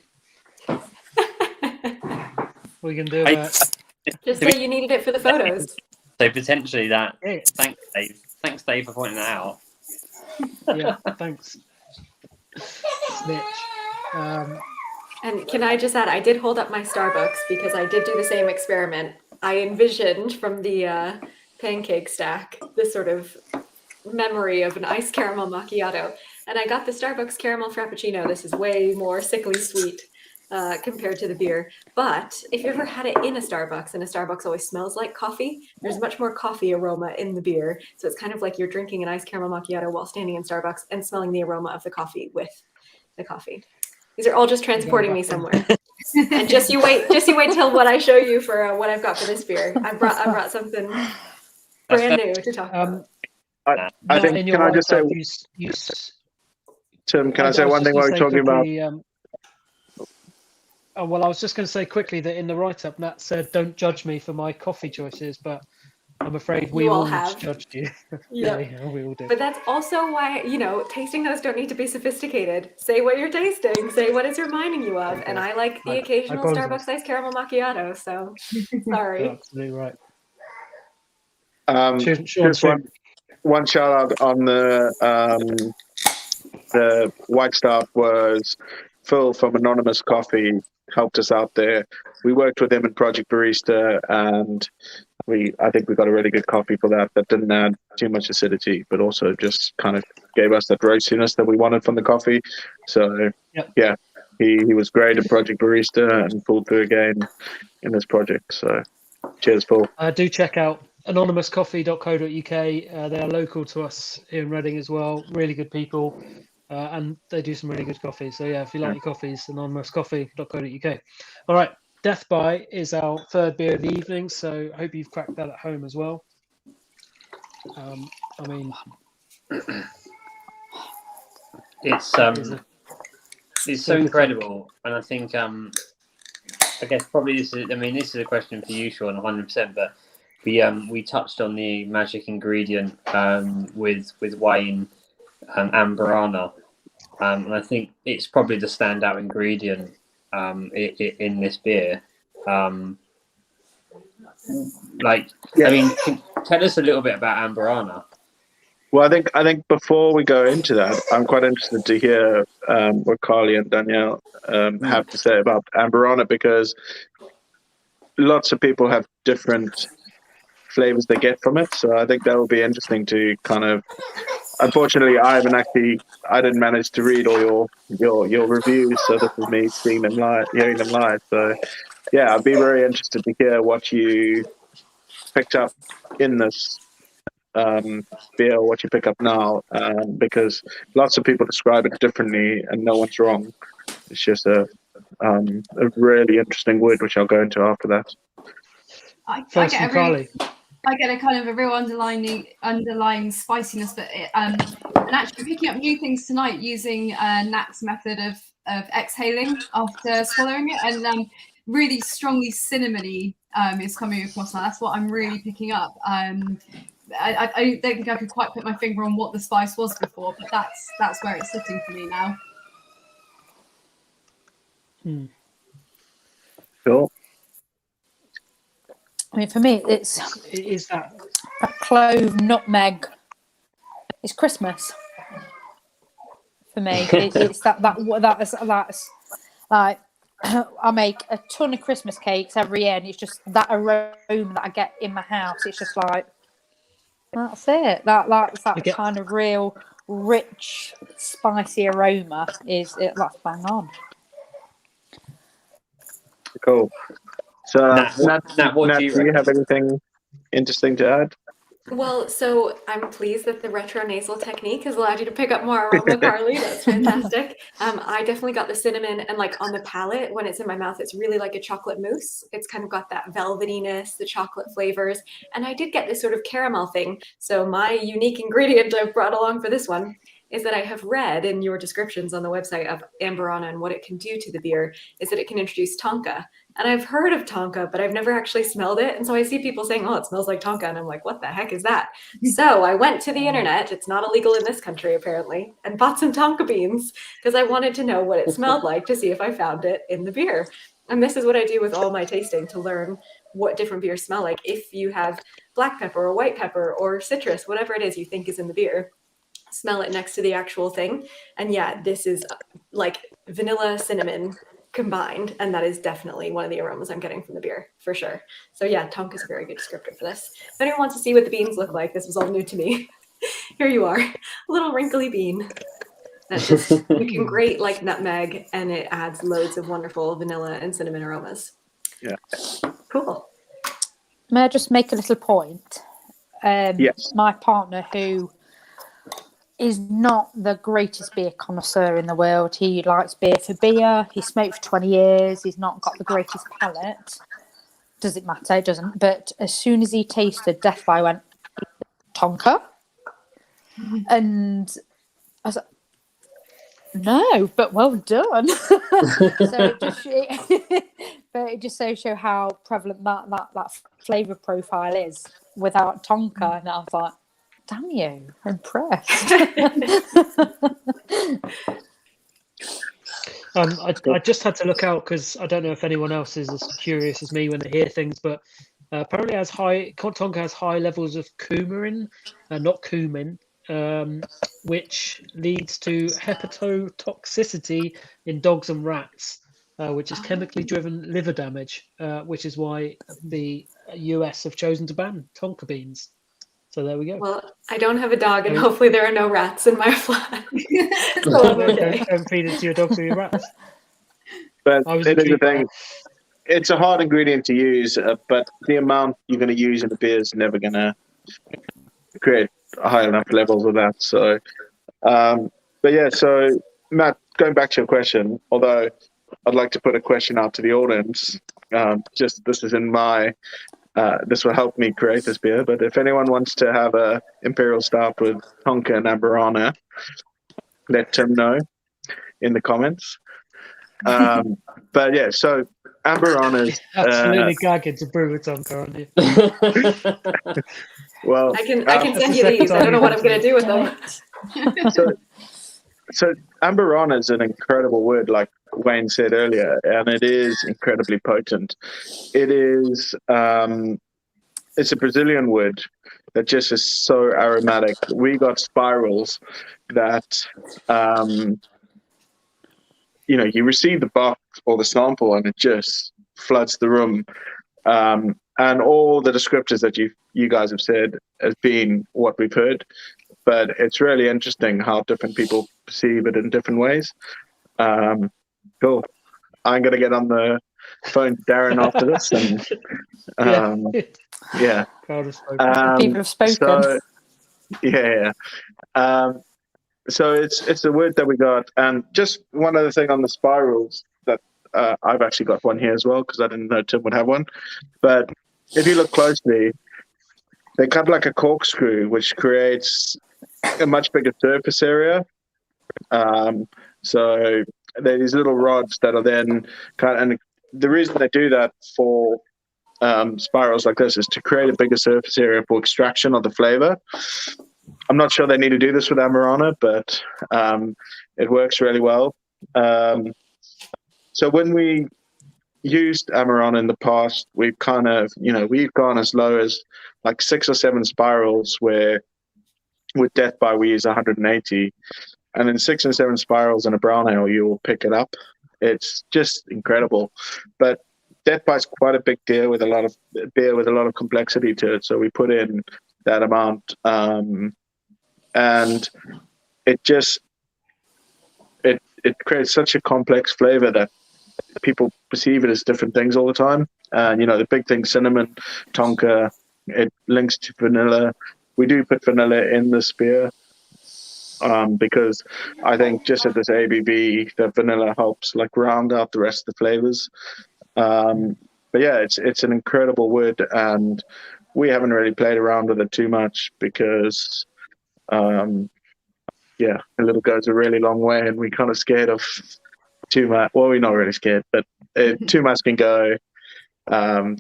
We can do that. Just say you needed it for the photos. So potentially that. Yeah. Thanks, Dave. Thanks, Dave, for pointing that out. Yeah, thanks. Snitch. And can I just add, I did hold up my Starbucks because I did do the same experiment. I envisioned from the pancake stack this sort of memory of an iced caramel macchiato, and I got the Starbucks caramel frappuccino. This is way more sickly sweet compared to the beer, but if you ever had it in a Starbucks, and a Starbucks always smells like coffee, there's much more coffee aroma in the beer, so it's kind of like you're drinking an iced caramel macchiato while standing in Starbucks and smelling the aroma of the coffee with the coffee. These are all just transporting me somewhere. And just you wait till what I show you for what I've got for this beer. I brought something brand new to talk about. I think, can I just say, Tim, can I say one thing while we're talking about? Well, I was just going to say quickly that in the write-up, Nat said, "Don't judge me for my coffee choices," but I'm afraid we all have judged you. Yeah, we all do. But that's also why, tasting notes don't need to be sophisticated. Say what you're tasting. Say what it's reminding you of. And I like the occasional Starbucks iced caramel macchiato. So sorry. You're absolutely right. Just one shout out on the white stuff was Phil from Anonymous Coffee helped us out there. We worked with him in Project Barista, and I think we got a really good coffee for that didn't add too much acidity, but also just kind of gave us that roastiness that we wanted from the coffee. So yeah, he was great at Project Barista and pulled through again in this project. So cheers, Paul. Do check out anonymouscoffee.co.uk. They are local to us here in Reading as well. Really good people. And they do some really good coffee. So yeah, if you like your coffees, anonymouscoffee.co.uk. All right, Death By is our third beer of the evening, so I hope you've cracked that at home as well. It's so incredible, and I think I guess probably this is a question for you, Sean, 100%. But we touched on the magic ingredient with Wayne. Amberana, and I think it's probably the standout ingredient in this beer. Tell us a little bit about Amberana. Well, I think before we go into that, I'm quite interested to hear what Carly and Danielle have to say about Amberana, because lots of people have different flavors they get from it. So I think that will be interesting to kind of. Unfortunately, I didn't manage to read all your reviews, so this is me seeing them live, hearing them live. So, yeah, I'd be very interested to hear what you picked up in this beer, what you pick up now, because lots of people describe it differently, and no one's wrong. It's just a really interesting wood, which I'll go into after that. I get a kind of a real underlying spiciness, but and actually picking up new things tonight using Nat's method of exhaling after swallowing it, and really strongly cinnamony is coming across now. That's what I'm really picking up. I don't think I could quite put my finger on what the spice was before, but that's where it's sitting for me now. Cool. For me, it's that a clove, nutmeg. It's Christmas for me. It's that's like I make a ton of Christmas cakes every year, and it's just that aroma that I get in my house. It's just like that's it. That's that kind of real rich, spicy aroma. That's bang on. Cool. So, Nat, what do you have anything interesting to add? Well, so I'm pleased that the retro nasal technique has allowed you to pick up more aroma, Carly. That's fantastic. I definitely got the cinnamon, and like on the palate, when it's in my mouth, it's really like a chocolate mousse. It's kind of got that velvetiness, the chocolate flavors, and I did get this sort of caramel thing. So my unique ingredient I've brought along for this one is that I have read in your descriptions on the website of Amberana and what it can do to the beer is that it can introduce tonka. And I've heard of tonka, but I've never actually smelled it. And so I see people saying, oh, it smells like tonka. And I'm like, what the heck is that? So I went to the internet, it's not illegal in this country apparently, and bought some tonka beans because I wanted to know what it smelled like to see if I found it in the beer. And this is what I do with all my tasting to learn what different beers smell like. If you have black pepper or white pepper or citrus, whatever it is you think is in the beer, smell it next to the actual thing. And yeah, this is like vanilla cinnamon combined, and that is definitely one of the aromas I'm getting from the beer for sure. So yeah, tonka is a very good descriptor for this. If anyone wants to see what the beans look like, this was all new to me. Here you are, a little wrinkly bean that's just looking great like nutmeg, and it adds loads of wonderful vanilla and cinnamon aromas. Yeah, cool. May I just make a little point? Yes. My partner, who is not the greatest beer connoisseur in the world. He likes beer for beer. He smoked for 20 years. He's not got the greatest palate. Does it matter? It doesn't. But as soon as he tasted Death by, went, Tonka? And I was like, no, but well done. So it just so show how prevalent that flavour profile is without Tonka. And I was like, damn you, impressed. I just had to look out because I don't know if anyone else is as curious as me when they hear things, but apparently Tonka has high levels of coumarin, not cumin, which leads to hepatotoxicity in dogs and rats, which is chemically driven liver damage, which is why the US have chosen to ban Tonka beans. So there we go. Well, I don't have a dog, and hopefully there are no rats in my flat. Don't feed it to your dogs or your rats. But it is the thing. It's a hard ingredient to use, but the amount you're going to use in the beer is never going to create high enough levels of that. So, but yeah. So Matt, going back to your question, although I'd like to put a question out to the audience. Just this is in my. This will help me create this beer, but if anyone wants to have a Imperial Stout with Tonka and Amberana, let Tim know in the comments. But yeah, so Amberana's absolutely gagging to brew with Tonka, aren't you? Well, I can send you these. I don't know what I'm going to do with them. So Amberana is an incredible wood, like Wayne said earlier, and it is incredibly potent. It is it's a Brazilian wood that just is so aromatic. We got spirals that you receive the box or the sample and it just floods the room. And all the descriptors that you guys have said has been what we've heard. But it's really interesting how different people perceive it in different ways. Cool. I'm going to get on the phone to Darren after this. And yeah. People have spoken. So, yeah. So it's a word that we got. And just one other thing on the spirals that I've actually got one here as well because I didn't know Tim would have one. But if you look closely, they cut like a corkscrew, which creates a much bigger surface area. So there are these little rods that are then and the reason they do that for spirals like this is to create a bigger surface area for extraction of the flavor. I'm not sure they need to do this with Amberana, but it works really well. So when we used Amberana in the past, we've gone as low as like 6 or 7 spirals where with Death by we use 180, and in 6 and 7 spirals in a brown ale you will pick it up. It's just incredible. But Death by is quite a big beer with a lot of complexity to it, so we put in that amount, and it creates such a complex flavor that people perceive it as different things all the time. And the big thing, cinnamon, Tonka, it links to vanilla. We do put vanilla in this beer because I think just at this ABV, the vanilla helps like round out the rest of the flavors. But yeah, it's an incredible wood, and we haven't really played around with it too much because a little goes a really long way, and we're kind of scared of too much. Well, we're not really scared, but too much can go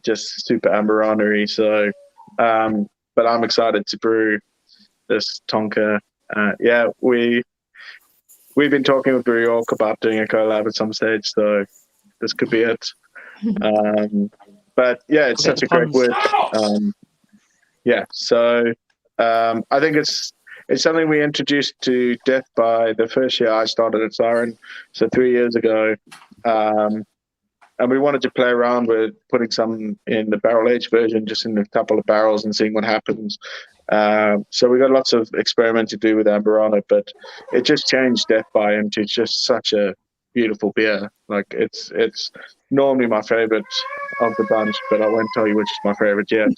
just super Amberana-y. So, but I'm excited to brew this Tonka. We've been talking with Brew York about doing a collab at some stage, so this could be it. But yeah, it's such a great word. So I think it's something we introduced to Death by the first year I started at Siren, so 3 years ago. And we wanted to play around with putting some in the barrel-aged version, just in a couple of barrels and seeing what happens. So we got lots of experiment to do with Amberana, but it just changed Death by into just such a beautiful beer. Like it's normally my favorite of the bunch, but I won't tell you which is my favorite yet.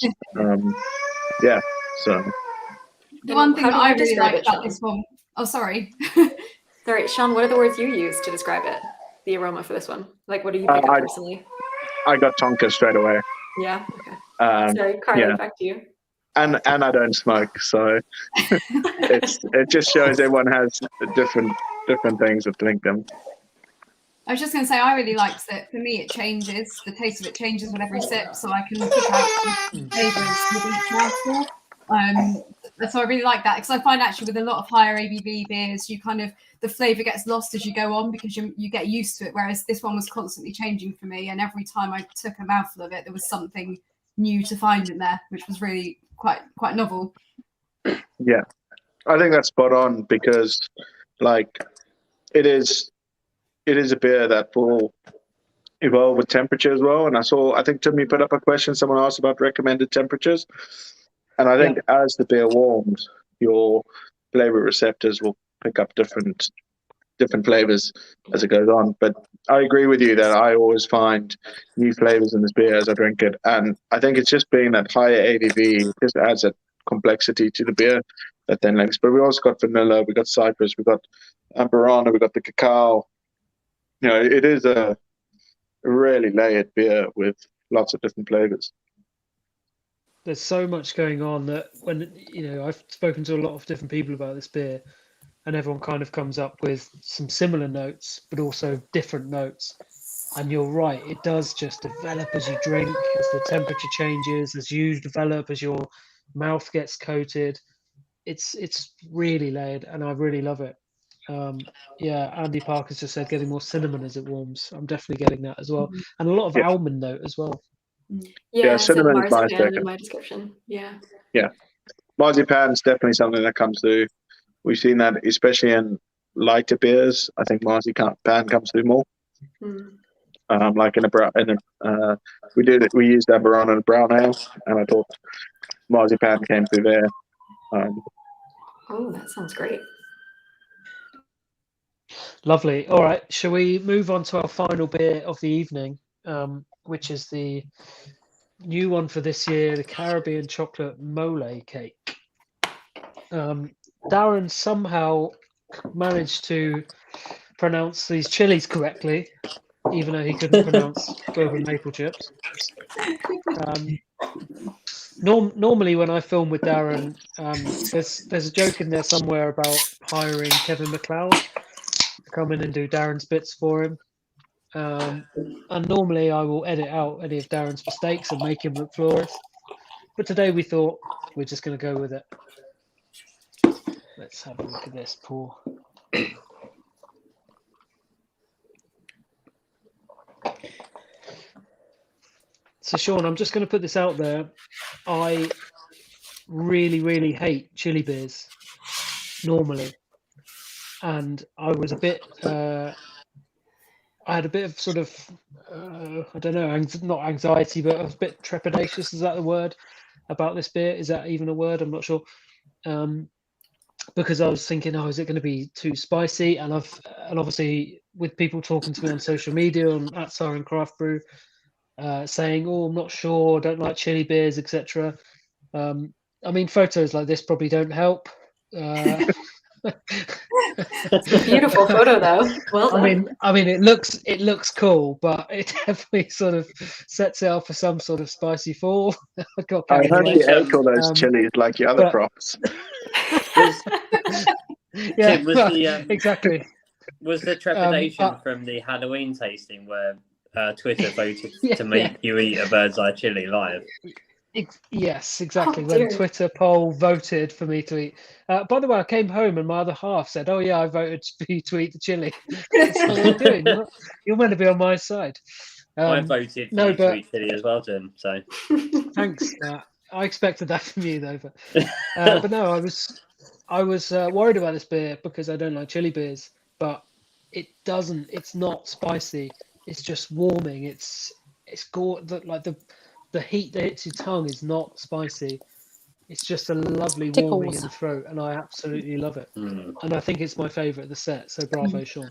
So the one thing that I really like about this one, Oh, sorry. Sorry, Sean, what are the words you use to describe it? The aroma for this one? Like, what do you pick up personally? I got Tonka straight away. Yeah, okay. Sorry, Carly, back to you. And I don't smoke, so it just shows everyone has different things that link them. I was just going to say, I really liked it. For me, it changes. The taste of it changes with every sip, so I can pick out flavors with each mouthful. So I really like that, because I find actually with a lot of higher ABV beers, you kind of, the flavor gets lost as you go on because you get used to it. Whereas this one was constantly changing for me, and every time I took a mouthful of it, there was something new to find in there, which was really quite novel. Yeah, I think that's spot on, because like it is a beer that will evolve with temperature as well. And I think Tim, you put up a question, someone asked about recommended temperatures. And I think as the beer warms, your flavor receptors will pick up different flavors as it goes on. But I agree with you that I always find new flavors in this beer as I drink it. And I think it's just being that higher ABV just adds that complexity to the beer that then links. But we also got vanilla, we got cypress, we got amberana, we got the cacao. You know, it is a really layered beer with lots of different flavors. There's so much going on that when, I've spoken to a lot of different people about this beer, and everyone kind of comes up with some similar notes, but also different notes. And you're right, it does just develop as you drink, as the temperature changes, as you develop, as your mouth gets coated. It's really layered, and I really love it. Andy Parker's just said getting more cinnamon as it warms. I'm definitely getting that as well. And a lot of almond note as well. Yeah, cinnamon is marzipan in my description. Yeah. Marzipan is definitely something that comes through. We've seen that especially in lighter beers. I think marzipan comes through more. Like we used amberana in a brown ale, and I thought marzipan came through there. Oh, that sounds great. Lovely. All right, shall we move on to our final beer of the evening, which is the new one for this year, the Caribbean Chocolate Mole Cake. Darren somehow managed to pronounce these chilies correctly, even though he couldn't pronounce bourbon maple chips. Normally when I film with Darren, there's a joke in there somewhere about hiring Kevin MacLeod to come in and do Darren's bits for him. And normally I will edit out any of Darren's mistakes and make him look flawless. But today we thought we're just going to go with it. Let's have a look at this, Paul. So Sean, I'm just going to put this out there. I really, really hate chili beers normally. And I was a bit... I had a bit of sort of, I don't know, not anxiety, but I was a bit trepidatious. Is that the word about this beer? Is that even a word? I'm not sure. Because I was thinking, is it going to be too spicy? And obviously with people talking to me on social media at Siren Craft Brew, saying, I'm not sure, don't like chili beers, etc. I mean, photos like this probably don't help. It's a beautiful photo, though. Well done. I mean, it looks cool, but it definitely sort of sets it up for some sort of spicy fall. I hope you ate all those chilies like your other props. Exactly. Was the trepidation from the Halloween tasting where Twitter voted to make you eat a bird's eye chili live? Yes, exactly. When Twitter poll voted for me to eat. By the way, I came home and my other half said, I voted for you to eat the chili. That's what you're doing. You're meant to be on my side. I voted for you to eat chili as well, Tim. So thanks. I expected that from you, though. But no, I was worried about this beer because I don't like chili beers. But it's not spicy. It's just warming. It's like the heat that hits your tongue is not spicy. It's just a lovely warming in the throat, and I absolutely love it. And I think it's my favourite of the set. So bravo, Sean.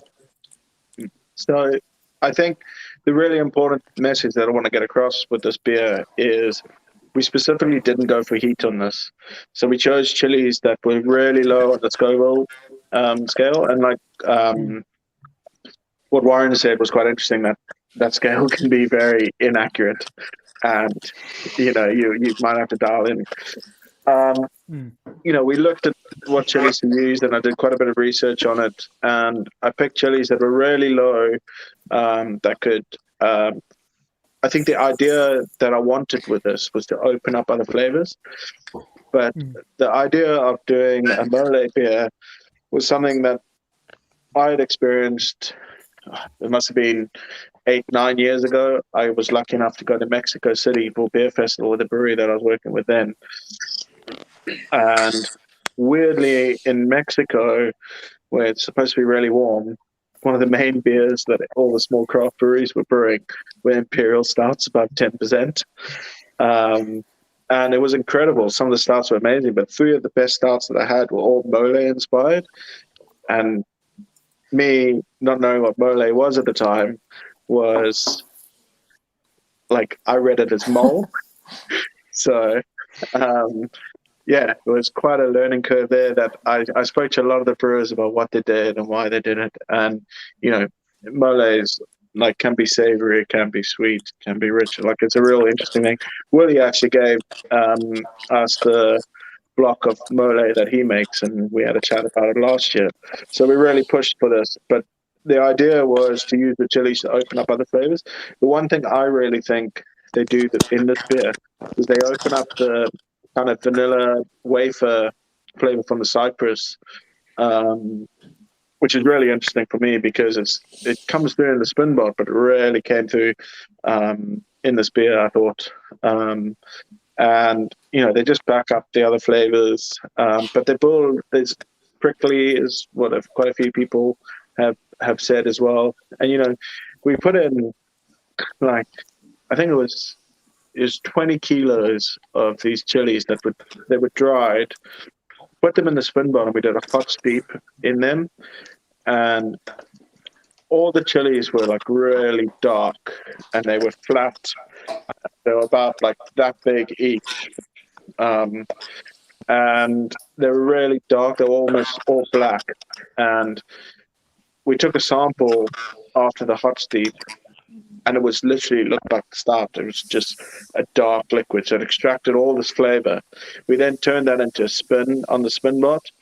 So I think the really important message that I want to get across with this beer is we specifically didn't go for heat on this. So we chose chilies that were really low on the Scoville scale. And like what Warren said was quite interesting, that scale can be very inaccurate, and you might have to dial in. We looked at what chilies to use, and I did quite a bit of research on it, and I picked chilies that were really low, that could I think the idea that I wanted with this was to open up other flavors, but the idea of doing a mole beer was something that I had experienced. It must have been 8-9 years ago. I was lucky enough to go to Mexico City for a beer festival with a brewery that I was working with then. And weirdly, in Mexico, where it's supposed to be really warm, one of the main beers that all the small craft breweries were brewing were imperial stouts, about 10%. And it was incredible. Some of the stouts were amazing, but 3 of the best stouts that I had were all mole inspired. And me not knowing what mole was at the time was like, I read it as mole. So it was quite a learning curve there, that I spoke to a lot of the brewers about what they did and why they did it. And moles like can be savory, can be sweet, can be rich. Like, it's a real interesting thing. Willie actually gave us the block of mole that he makes, and we had a chat about it last year. So we really pushed for this, but the idea was to use the chilies to open up other flavors. The one thing I really think they do in this beer is they open up the kind of vanilla wafer flavor from the cypress, which is really interesting for me because it comes through in the SpinBot, but it really came through in this beer, I thought. And they just back up the other flavors, but they build as prickly is what quite a few people have said as well. And we put in, like, I think it was 20 kilos of these chilies that were dried, put them in the SpinBot, and we did a hot steep in them, and all the chilies were like really dark, and they were flat. They were about like that big each, and they were really dark. They were almost all black, and we took a sample after the hot steep, and it was literally looked like the stout. It was just a dark liquid, so it extracted all this flavor. We then turned that into a spin on the SpinBot,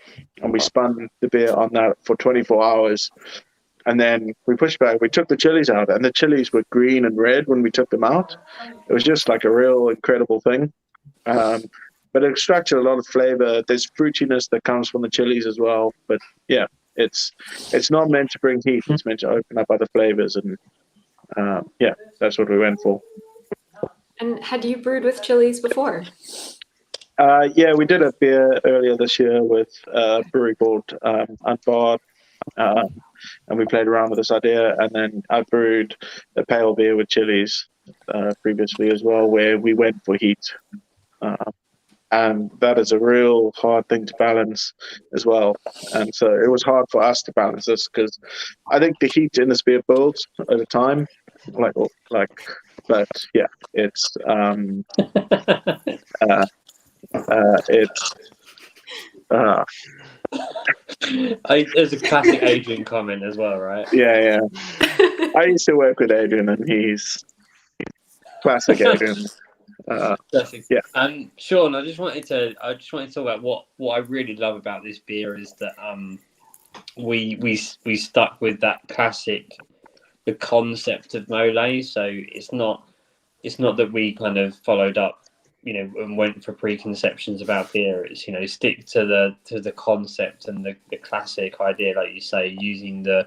and we spun the beer on that for 24 hours. And then we pushed back. We took the chilies out, and the chilies were green and red when we took them out. It was just like a real incredible thing. But it extracted a lot of flavor. There's fruitiness that comes from the chilies as well. But yeah, it's not meant to bring heat. It's meant to open up other flavors, and that's what we went for. And had you brewed with chilies before? We did a beer earlier this year with a brewery called Untitled, and we played around with this idea. And then I brewed a pale beer with chilies previously as well, where we went for heat. And that is a real hard thing to balance as well. And so it was hard for us to balance this, because I think the heat in this beer builds over time. But yeah, it's There's a classic Adrian comment as well, right? Yeah. I used to work with Adrian, and he's classic Adrian. Yeah. Sean, I just wanted to talk about what I really love about this beer is that we stuck with that classic, the concept of mole. So it's not that we kind of followed up, and went for preconceptions about beer. It's stick to the concept and the classic idea, like you say, using the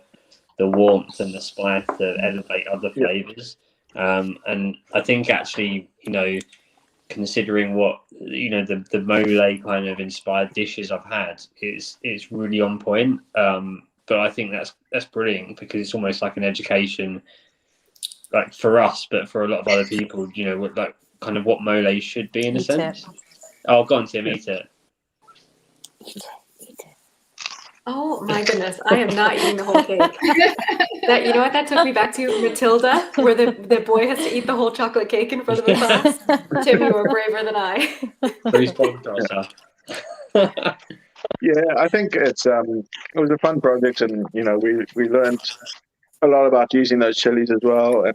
warmth and the spice to elevate other flavors. And I think actually, considering what the mole kind of inspired dishes I've had, it's really on point. But I think that's brilliant, because it's almost like an education, like for us, but for a lot of other people, like kind of what mole should be in a sense. Oh, go on, Tim, eat it. Oh my goodness, I am not eating the whole cake. That took me back to Matilda, where the boy has to eat the whole chocolate cake in front of the class. Tim, you were braver than I. Please apologize. Yeah, I think it was a fun project, and we learned a lot about using those chilies as well.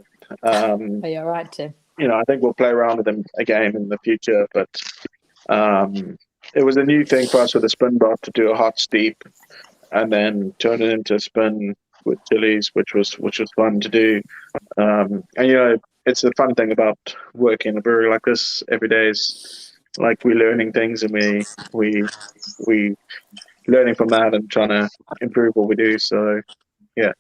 And Are you all right, Tim? I think we'll play around with them again in the future. But it was a new thing for us with the SpinBot to do a hot steep and then turn it into spin with chilies, which was fun to do. And it's the fun thing about working in a brewery like this every day is like we're learning things, and we learning from that and trying to improve what we do. So yeah.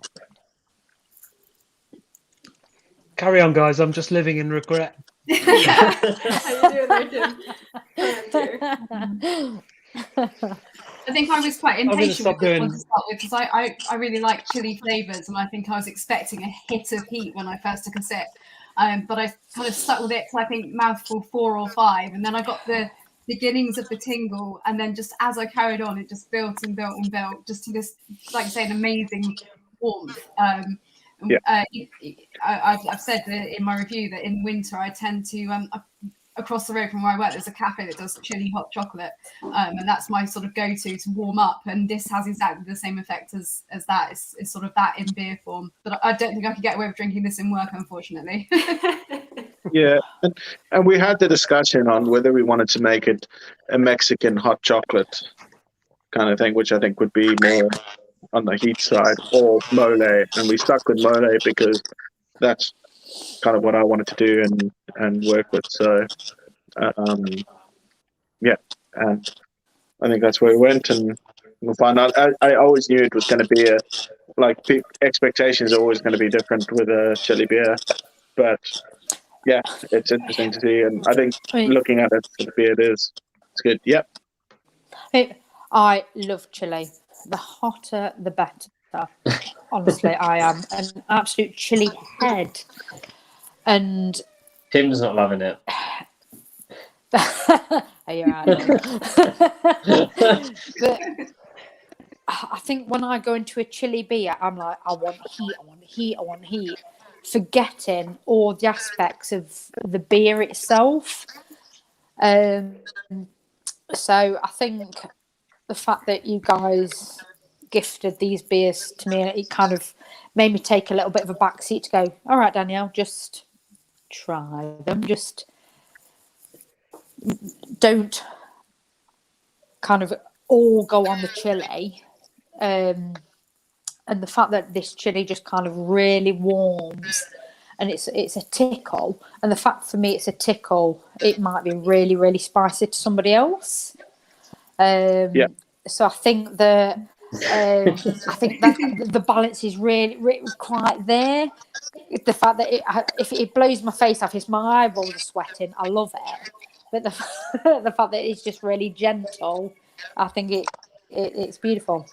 Carry on, guys. I'm just living in regret. How you doing there, Tim? I think I was quite I'm gonna impatient stop with this doing- one to start with, because I really like chili flavours, and I think I was expecting a hit of heat when I first took a sip. But I kind of stuck with it till I think mouthful 4 or 5, and then I got the beginnings of the tingle, and then just as I carried on, it just built and built and built, just to this, like I say, an amazing warmth. I've said in my review that in winter I tend to across the road from where I work, there's a cafe that does chili hot chocolate, and that's my sort of go-to to warm up. And this has exactly the same effect as that. It's sort of that in beer form. But I don't think I could get away with drinking this in work, unfortunately. Yeah, and we had the discussion on whether we wanted to make it a Mexican hot chocolate kind of thing, which I think would be more on the heat side, or mole, and we stuck with mole because that's kind of what I wanted to do and work with. So yeah, and I think that's where we went, and we'll find out. I always knew it was going to be expectations are always going to be different with a chili beer, but yeah, it's interesting to see, and I think looking at it for the beer, it's good. Yep. I love chili. The hotter, the better. Honestly, I am an absolute chili head. And Tim's not loving it. Are you right? But I think when I go into a chili beer, I'm like, I want heat, I want heat, I want heat, forgetting all the aspects of the beer itself. So I think the fact that you guys gifted these beers to me, it kind of made me take a little bit of a backseat to go, all right, Danielle, just try them. Just don't kind of all go on the chili. And the fact that this chili just kind of really warms, and it's a tickle. And the fact for me it's a tickle, it might be really, really spicy to somebody else. So I think that the balance is really, really quite there. The fact that if it blows my face off, if my eyeballs are sweating, I love it. But the fact that it's just really gentle, I think it's beautiful.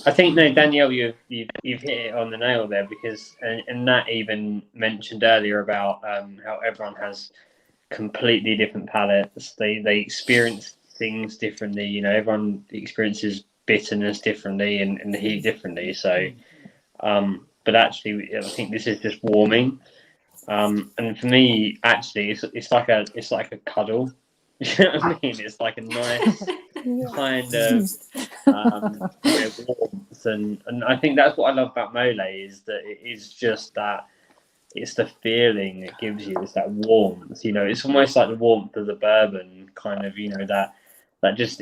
I think Danielle, you've hit it on the nail there, because and Nat even mentioned earlier about how everyone has completely different palates. They experience things differently. Everyone experiences bitterness differently and the heat differently. So, but actually, I think this is just warming. And for me, actually, it's like a cuddle. You know what I mean? It's like a nice kind of warmth, and I think that's what I love about mole, is that it is just that. It's the feeling it gives you. It's that warmth. It's almost like the warmth of the bourbon, kind of. That just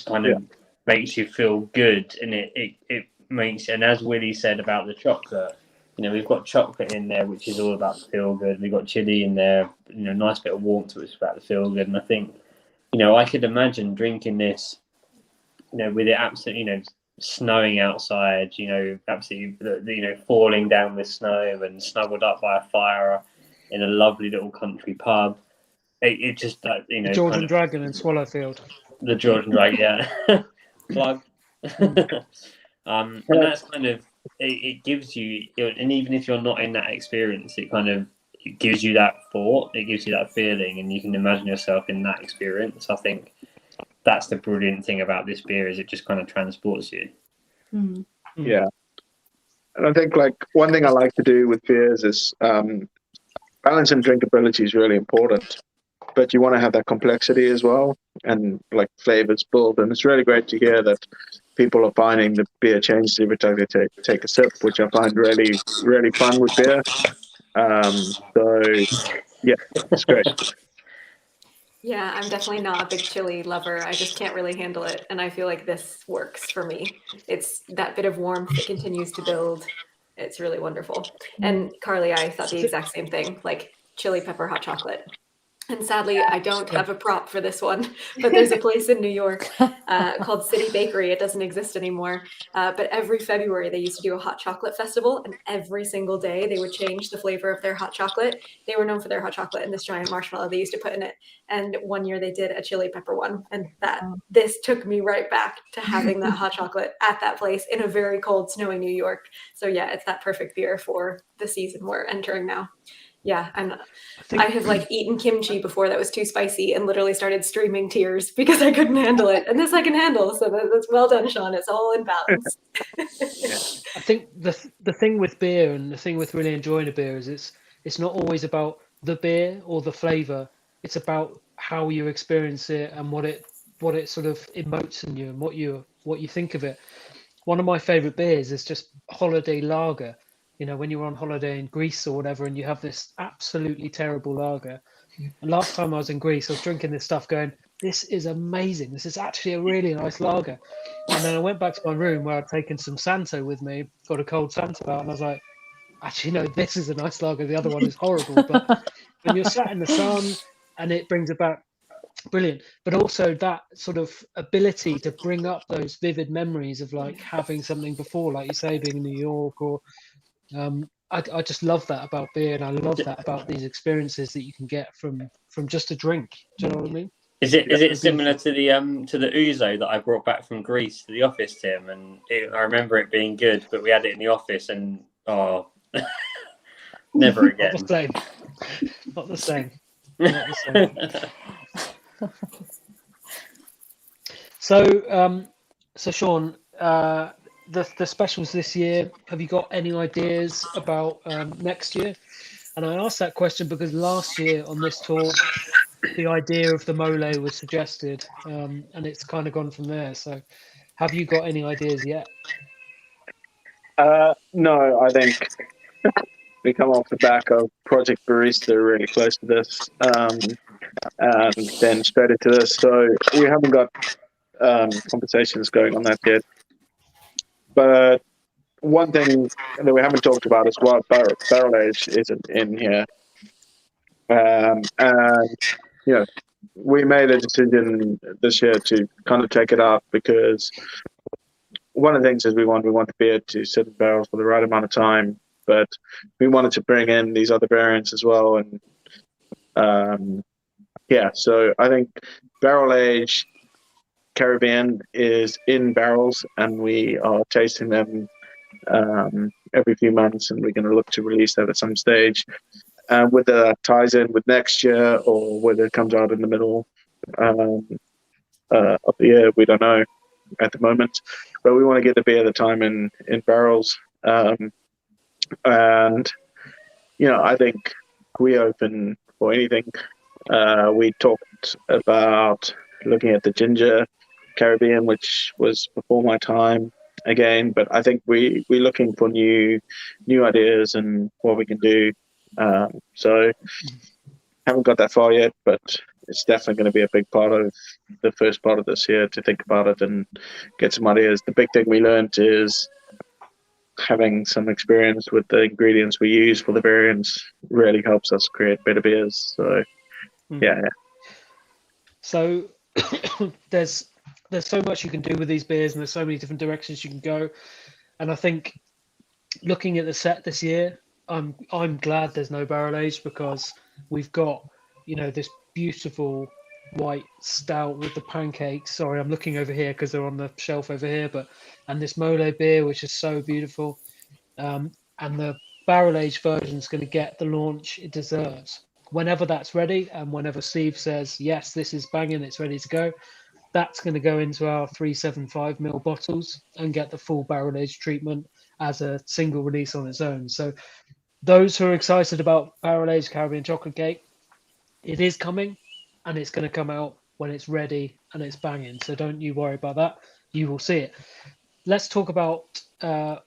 kind of makes you feel good, and it makes. And as Willie said about the chocolate, we've got chocolate in there, which is all about the feel good. We've got chili in there, nice bit of warmth, which is about the feel good. And I think, I could imagine drinking this, with it absolutely, snowing outside, absolutely, falling down with snow and snuggled up by a fire in a lovely little country pub. It just, Georgian Dragon in Swallowfield. The Georgian Dragon, yeah. Plug. And that's kind of, it gives you, and even if you're not in that experience, it gives you that thought, it gives you that feeling, and you can imagine yourself in that experience. I think that's the brilliant thing about this beer, is it just kind of transports you. Mm. Yeah. And I think one thing I like to do with beers is balance and drinkability is really important, but you want to have that complexity as well, and like flavors build. And it's really great to hear that people are finding the beer changes every time they take a sip, which I find really, really fun with beer. So yeah, it's great. Yeah, I'm definitely not a big chili lover. I just can't really handle it. And I feel like this works for me. It's that bit of warmth that continues to build. It's really wonderful. And Carly, I thought the exact same thing, like chili pepper hot chocolate. And sadly, I don't have a prop for this one, but there's a place in New York called City Bakery. It doesn't exist anymore. But every February, they used to do a hot chocolate festival, and every single day they would change the flavor of their hot chocolate. They were known for their hot chocolate and this giant marshmallow they used to put in it. And one year they did a chili pepper one, and this took me right back to having that hot chocolate at that place in a very cold, snowy New York. So yeah, it's that perfect beer for the season we're entering now. Yeah, I have like eaten kimchi before that was too spicy and literally started streaming tears because I couldn't handle it. And this I can handle, so that's well done, Sean. It's all in balance. I think the thing with beer and the thing with really enjoying a beer is it's not always about the beer or the flavor. It's about how you experience it and what it sort of emotes in you and what you think of it. One of my favorite beers is just holiday lager. You know, when you're on holiday in Greece or whatever, and you have this absolutely terrible lager. And last time I was in Greece, I was drinking this stuff going, this is amazing. This is actually a really nice lager. And then I went back to my room where I'd taken some Santo with me, got a cold Santo out, and I was like, actually, no, this is a nice lager. The other one is horrible. But when you're sat in the sun and it brings it back, brilliant. But also that sort of ability to bring up those vivid memories of like having something before, like you say, being in New York or I just love that about beer, and I love that about these experiences that you can get from just a drink. Do you know what I mean? Is it similar to the ouzo that I brought back from Greece to the office, Tim? And I remember it being good, but we had it in the office, and never again. Not the same. Not the same. Not the same. So Sean, the specials this year, have you got any ideas about next year? And I asked that question because last year on this talk, the idea of the mole was suggested, and it's kind of gone from there. So have you got any ideas yet? No, I think we come off the back of Project Barista really close to this, and then straight into this. So we haven't got conversations going on that yet. But one thing that we haven't talked about is what barrel age isn't in here. And, you know, we made a decision this year to kind of take it out because one of the things is we want the beer to sit in barrels for the right amount of time, but we wanted to bring in these other variants as well. And so I think barrel age Caribbean is in barrels, and we are tasting them every few months, and we're going to look to release that at some stage. Whether that ties in with next year or whether it comes out in the middle of the year, we don't know at the moment. But we want to get the beer the time in barrels. And, you know, I think we open for anything. We talked about looking at the ginger Caribbean, which was before my time again, but I think we're looking for new ideas and what we can do. So haven't got that far yet, but it's definitely going to be a big part of the first part of this year to think about it and get some ideas. The big thing we learned is having some experience with the ingredients we use for the variants really helps us create better beers. So yeah. So there's so much you can do with these beers, and there's so many different directions you can go. And I think looking at the set this year, I'm glad there's no barrel age, because we've got, you know, this beautiful white stout with the pancakes. Sorry, I'm looking over here because they're on the shelf over here, and this mole beer, which is so beautiful. And the barrel age version is going to get the launch it deserves whenever that's ready, and whenever Steve says yes, this is banging, it's ready to go. That's going to go into our 375ml bottles and get the full barrel age treatment as a single release on its own. So those who are excited about barrel aged Caribbean chocolate cake, it is coming. and it's going to come out when it's ready and it's banging. So don't you worry about that. You will see it. Let's talk about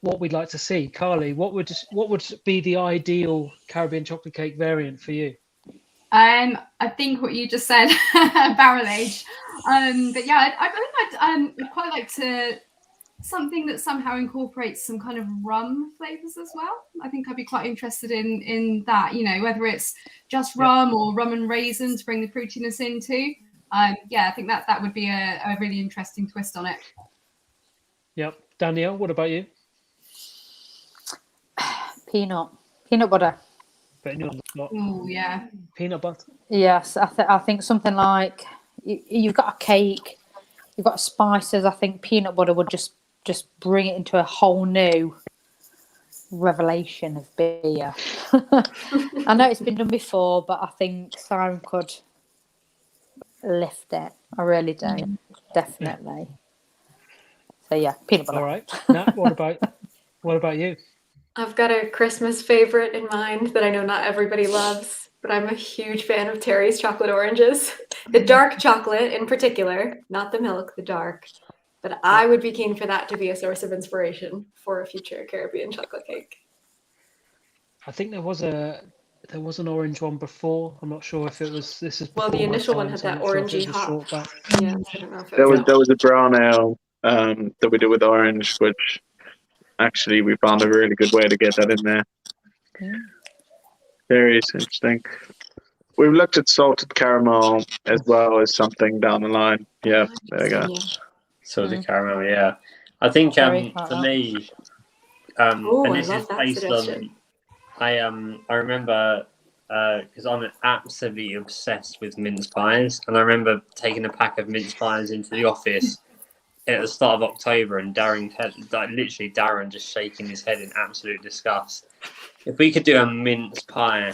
what we'd like to see. Carly, what would be the ideal Caribbean chocolate cake variant for you? I think what you just said, barrel aged. But yeah, I think I'd quite like to something that somehow incorporates some kind of rum flavors as well. I think I'd be quite interested in that. You know, whether it's just rum or rum and raisin to bring the fruitiness into. Yeah, I think that would be a really interesting twist on it. Yep. Danielle, what about you? Peanut butter. Oh yeah. Peanut butter. Yes, I think something like you've got a cake, you've got spices. I think peanut butter would just bring it into a whole new revelation of beer. I know it's been done before, but I think Siren could lift it. I really do, definitely. So yeah, peanut butter. All right, Nat, what about you? I've got a Christmas favorite in mind that I know not everybody loves, but I'm a huge fan of Terry's chocolate oranges. The dark chocolate in particular, not the milk, the dark. But I would be keen for that to be a source of inspiration for a future Caribbean chocolate cake. I think there was an orange one before. I'm not sure if it was. This is well, the initial one had that orangey hop. Yeah, I don't know if there was a brown ale that we did with orange, which actually we found a really good way to get that in there. Very interesting. We've looked at salted caramel as well as something down the line. Yeah, there you go. Salted caramel, yeah. I think for me, and this is based on. I remember because I'm absolutely obsessed with mince pies, and I remember taking a pack of mince pies into the office at the start of October, and Darren just shaking his head in absolute disgust. If we could do a mince pie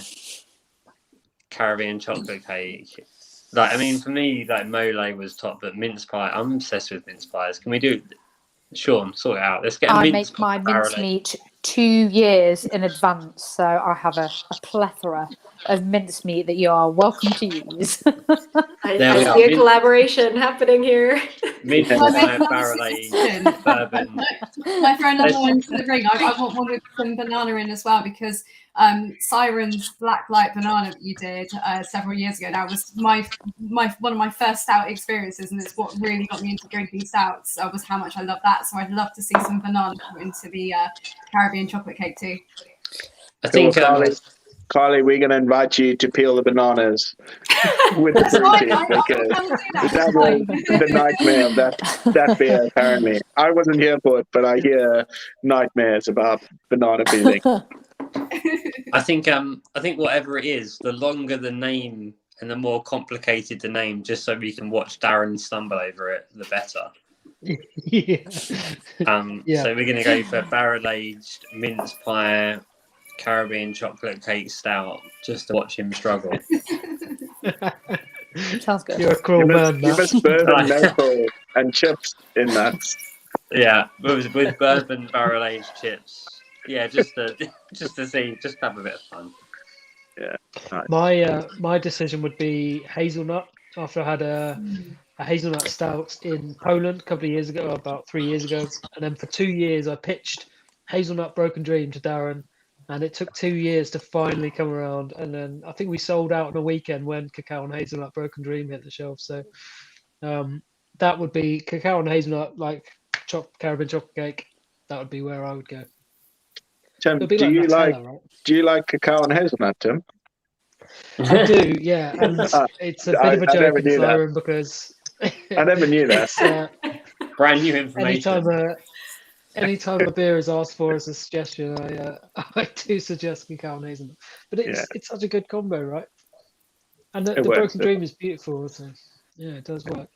Caribbean chocolate cake, like, I mean, for me, like, mole was top, but mince pie, I'm obsessed with mince pies. Can we do, Sean, sort it out? Let's get a mince pie. I make my mincemeat 2 years in advance, so I have a plethora of mincemeat that you are welcome to use. I see a collaboration happening here. Mince pie, barrel-aged bourbon. My friend on the one to the ring, I want one with some banana in as well, because Siren's black light banana that you did several years ago, that was my one of my first stout experiences, and it's what really got me into drinking stouts, was how much I love that. So I'd love to see some banana put into the Caribbean chocolate cake too. I think Carly, we're going to invite you to peel the bananas with the fruity, because that was the nightmare of that beer, apparently. I wasn't here for it, but I hear nightmares about banana peeling. I think whatever it is, the longer the name and the more complicated the name, just so we can watch Darren stumble over it, the better. Yeah. So we're going to go for barrel-aged mince pie Caribbean chocolate cake stout, just to watch him struggle. Sounds good. You're a cruel man. You must bourbon maple and chips in that. Yeah, with bourbon barrel-aged chips. Yeah, just to see, just have a bit of fun. Yeah. Nice. My decision would be hazelnut. After I had a hazelnut stout in Poland a couple of years ago, about 3 years ago, and then for 2 years I pitched hazelnut broken dream to Darren, and it took 2 years to finally come around. And then I think we sold out on a weekend when Cacao and hazelnut broken dream hit the shelf. So that would be Cacao and hazelnut, like Caribbean chocolate cake. That would be where I would go. Tim, do you like cacao and hazelnut, Tim? I do, yeah. And it's a bit of a joke in Siren because I never knew that. Brand new information. Anytime a beer is asked for as a suggestion, I do suggest cacao and hazelnut. But it's such a good combo, right? And the broken dream is beautiful. So yeah, it does work.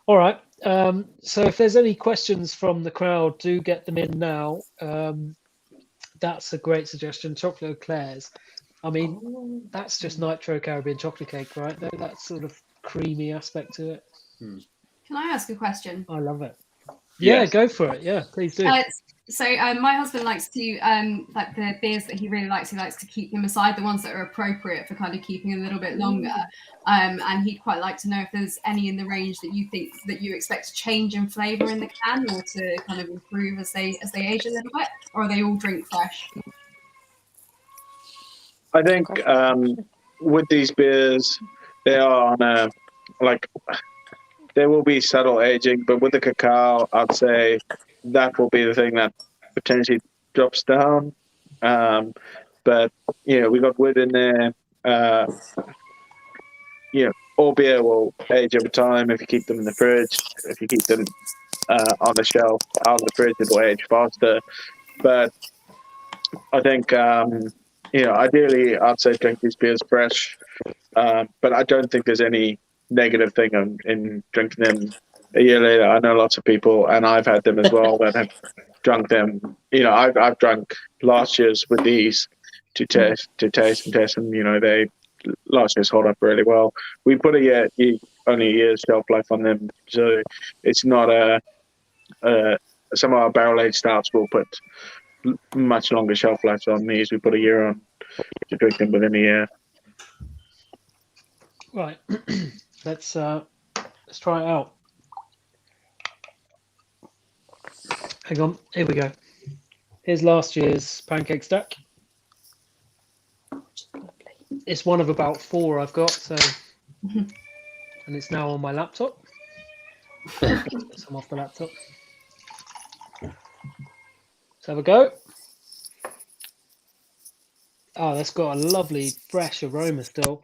All right. So if there's any questions from the crowd, do get them in now. That's a great suggestion. Chocolate eclairs. I mean, that's just Nitro Caribbean chocolate cake, right? That sort of creamy aspect to it. Can I ask a question? I love it. Yeah, go for it. Yeah, please do. So my husband likes to like the beers that he really likes. He likes to keep them aside, the ones that are appropriate for kind of keeping a little bit longer. And he'd quite like to know if there's any in the range that you think that you expect to change in flavour in the can or to kind of improve as they age a little bit, or are they all drink fresh? I think with these beers, they are on a there will be subtle aging, but with the cacao, I'd say that will be the thing that potentially drops down. But we got wood in there. All beer will age over time if you keep them in the fridge. If you keep them on the shelf out of the fridge, it will age faster. But I think ideally, I'd say drink these beers fresh. But I don't think there's any negative thing in drinking them a year later. I know lots of people, and I've had them as well, that have drunk them. I've drunk last year's with these to taste, and they last year's hold up really well. We put only a year's shelf life on them, so it's not some of our barrel aged stouts will put much longer shelf lives on these. We put a year on to drink them within a year. Right. Let's try it out. Hang on, here we go. Here's last year's pancake stack. It's one of about 4 I've got, so and it's now on my laptop. Get some off the laptop. Let's have a go. Oh, that's got a lovely fresh aroma still.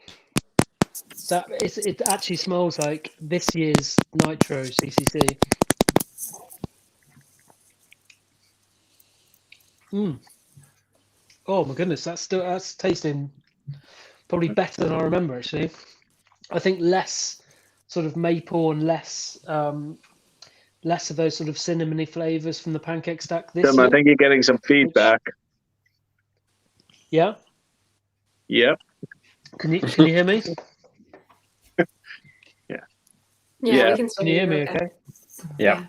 It actually smells like this year's Nitro CCC. Oh my goodness, that's tasting probably better than I remember actually. I think less sort of maple and less of those sort of cinnamony flavors from the pancake stack this year. I think you're getting some feedback. Yeah. Yep. Can you hear me? Yeah. We Can you hear me? Okay. Yeah.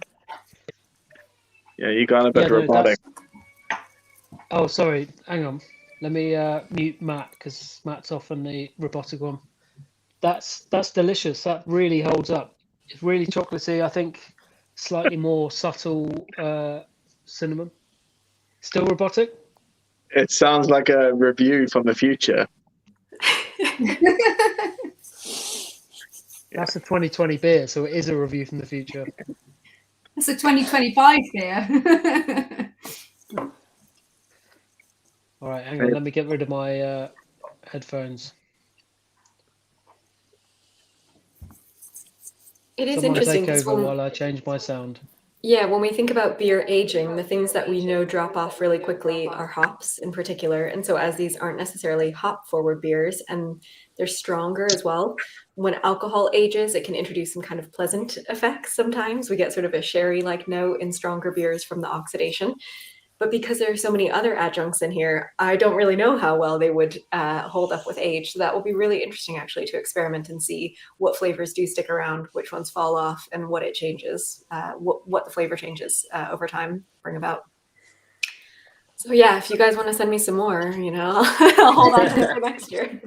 Yeah, you got a bit robotic. Oh, sorry. Hang on. Let me mute Matt because Matt's often the robotic one. That's delicious. That really holds up. It's really chocolatey. I think slightly more subtle cinnamon. Still robotic. It sounds like a review from the future. That's a 2020 beer, so it is a review from the future. That's a 2025 beer. All right, hang on. Let me get rid of my headphones. It is Someone interesting. take over while I change my sound. Yeah, when we think about beer aging, the things that we know drop off really quickly are hops in particular. And so as these aren't necessarily hop forward beers and they're stronger as well, when alcohol ages, it can introduce some kind of pleasant effects sometimes. We get sort of a sherry-like note in stronger beers from the oxidation. But because there are so many other adjuncts in here, I don't really know how well they would hold up with age. So that will be really interesting actually to experiment and see what flavors do stick around, which ones fall off, and what it changes, what the flavor changes over time bring about. So yeah, if you guys want to send me some more, I'll hold on to it for next year.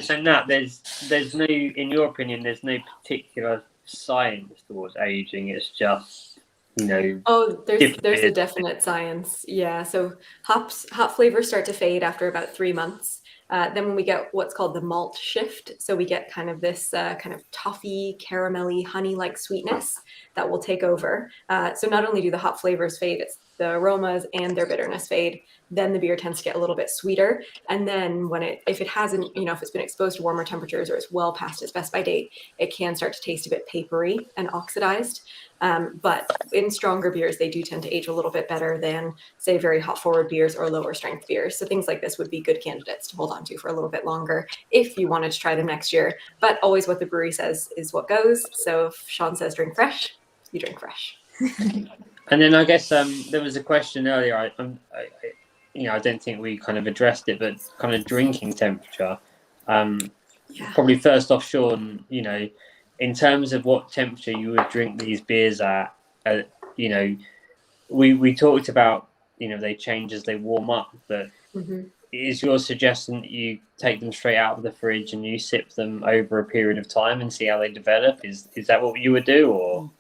So Nat, there's no, in your opinion, there's no particular science towards aging. It's just Oh, there's a definite science. Yeah. So hop flavors start to fade after about 3 months. Then when we get what's called the malt shift, so we get kind of this kind of toffee, caramelly, honey-like sweetness that will take over. So not only do the hop flavors fade, it's the aromas and their bitterness fade. Then the beer tends to get a little bit sweeter. And then if it hasn't, if it's been exposed to warmer temperatures or it's well past its best by date, it can start to taste a bit papery and oxidized. But in stronger beers, they do tend to age a little bit better than, say, very hop forward beers or lower strength beers. So things like this would be good candidates to hold on to for a little bit longer if you wanted to try them next year. But always what the brewery says is what goes. So if Sean says drink fresh, you drink fresh. And then I guess there was a question earlier. I don't think we kind of addressed it, but kind of drinking temperature. Probably first off, Sean, in terms of what temperature you would drink these beers at, we talked about they change as they warm up. But Mm-hmm. is your suggestion that you take them straight out of the fridge and you sip them over a period of time and see how they develop? Is that what you would do, or?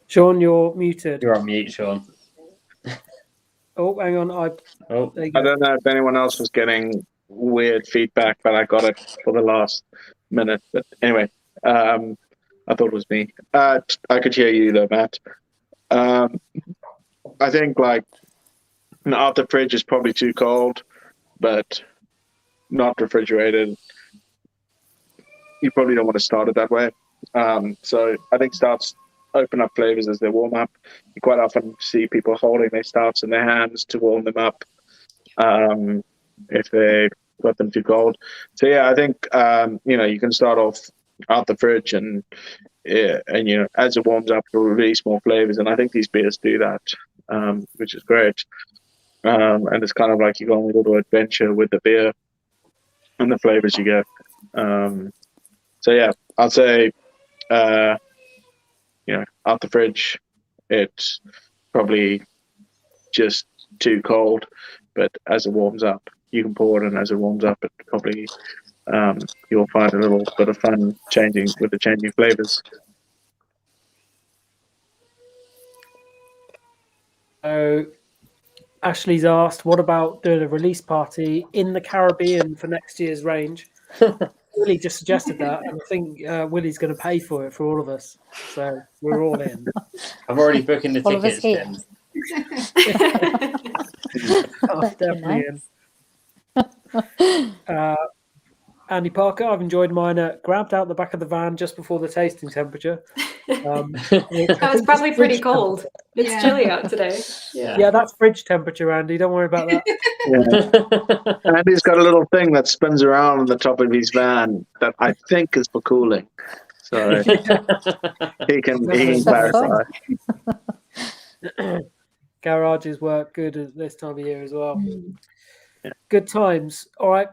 Sean, you're muted. You're on mute, Sean. Oh, hang on. There you go. I don't know if anyone else was getting weird feedback, but I got it for the last minute. But anyway, I thought it was me. I could hear you though, Matt. I think like out the fridge is probably too cold, but not refrigerated. You probably don't want to start it that way. So I think stouts open up flavors as they warm up. You quite often see people holding their stouts in their hands to warm them up if they got them too cold. So yeah, I think you can start off out the fridge and as it warms up, it'll release more flavors. And I think these beers do that, which is great. And it's kind of like you go on a little adventure with the beer and the flavors you get. So yeah, I'd say out the fridge, it's probably just too cold, but as it warms up, you can pour it, and as it warms up, it probably you'll find a little bit of fun changing flavors. So Ashley's asked, what about doing a release party in the Caribbean for next year's range? Willie just suggested that, and I think Willie's going to pay for it for all of us. So we're all in. I'm already booking the All of us tickets, here. Tim. Oh, definitely in. Andy Parker, I've enjoyed mine. Grabbed out the back of the van just before the tasting temperature. That was probably pretty cold. It's chilly out today. Yeah, that's fridge temperature, Andy. Don't worry about that. Yeah. Andy's got a little thing that spins around on the top of his van that I think is for cooling. So he can clarify. Garages work good at this time of year as well. Yeah. Good times. All right.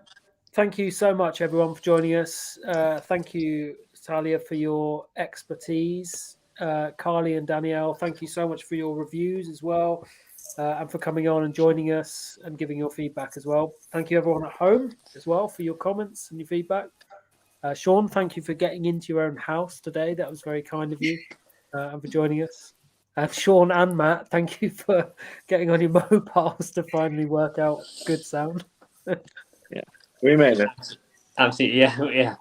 Thank you so much, everyone, for joining us. Thank you, Natalya, for your expertise. Carly and Danielle, thank you so much for your reviews as well, and for coming on and joining us and giving your feedback as well. Thank you, everyone at home as well, for your comments and your feedback. Sean, thank you for getting into your own house today. That was very kind of you, and for joining us. And Sean and Matt, thank you for getting on your mobiles to finally work out good sound. Yeah, we made it. Absolutely, yeah.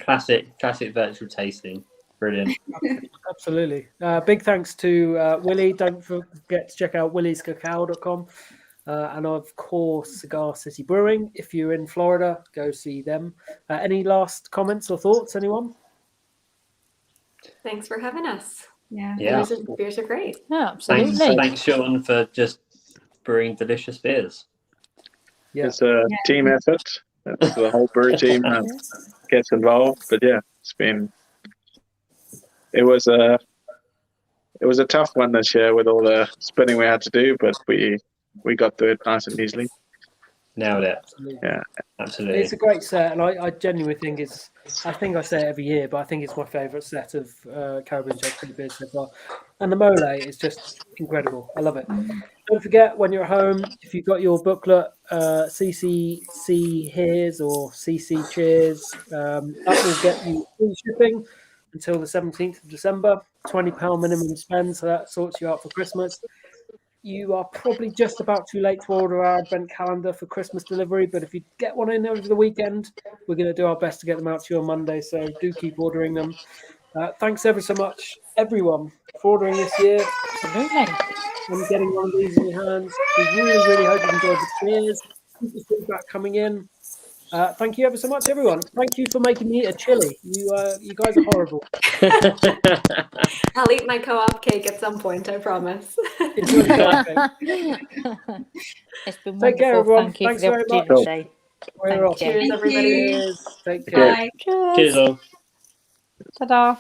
Classic virtual tasting. Brilliant. Absolutely. Big thanks to Willie. Don't forget to check out williescacao.com. And of course, Cigar City Brewing. If you're in Florida, go see them. Any last comments or thoughts, anyone? Thanks for having us. Yeah. Beers are great. Yeah, absolutely. Thanks, Sean, for just brewing delicious beers. Yeah. It's a team effort. It's the whole brew team that gets involved. But yeah, it was a tough one this year with all the spinning we had to do, but we got through it nice and easily. Nailed it. Absolutely. Yeah, absolutely. It's a great set, and I genuinely think I think I say it every year, but I think it's my favourite set of Caribbean chocolate beers so far. And the mole is just incredible. I love it. Don't forget, when you're at home, if you've got your booklet, CCC Here's or CC Cheers, that will get you free shipping until the 17th of December. £20 minimum spend, so that sorts you out for Christmas. You are probably just about too late to order our advent calendar for Christmas delivery, but if you get one in over the weekend, we're going to do our best to get them out to you on Monday, so do keep ordering them. Thanks ever so much, everyone, for ordering this year. Absolutely. And getting one of these in your hands. We really, really hope you enjoyed the cheers. Keep the feedback coming in. Thank you ever so much, everyone. Thank you for making me eat a chili. You guys are horrible. I'll eat my co-op cake at some point, I promise. It's really perfect. It's been Take care, everyone. Thank you Thanks for the very much. opportunity. We're off. Cheers, everybody. Cheers. Take care. Cheers. Cheers all. Ta-da.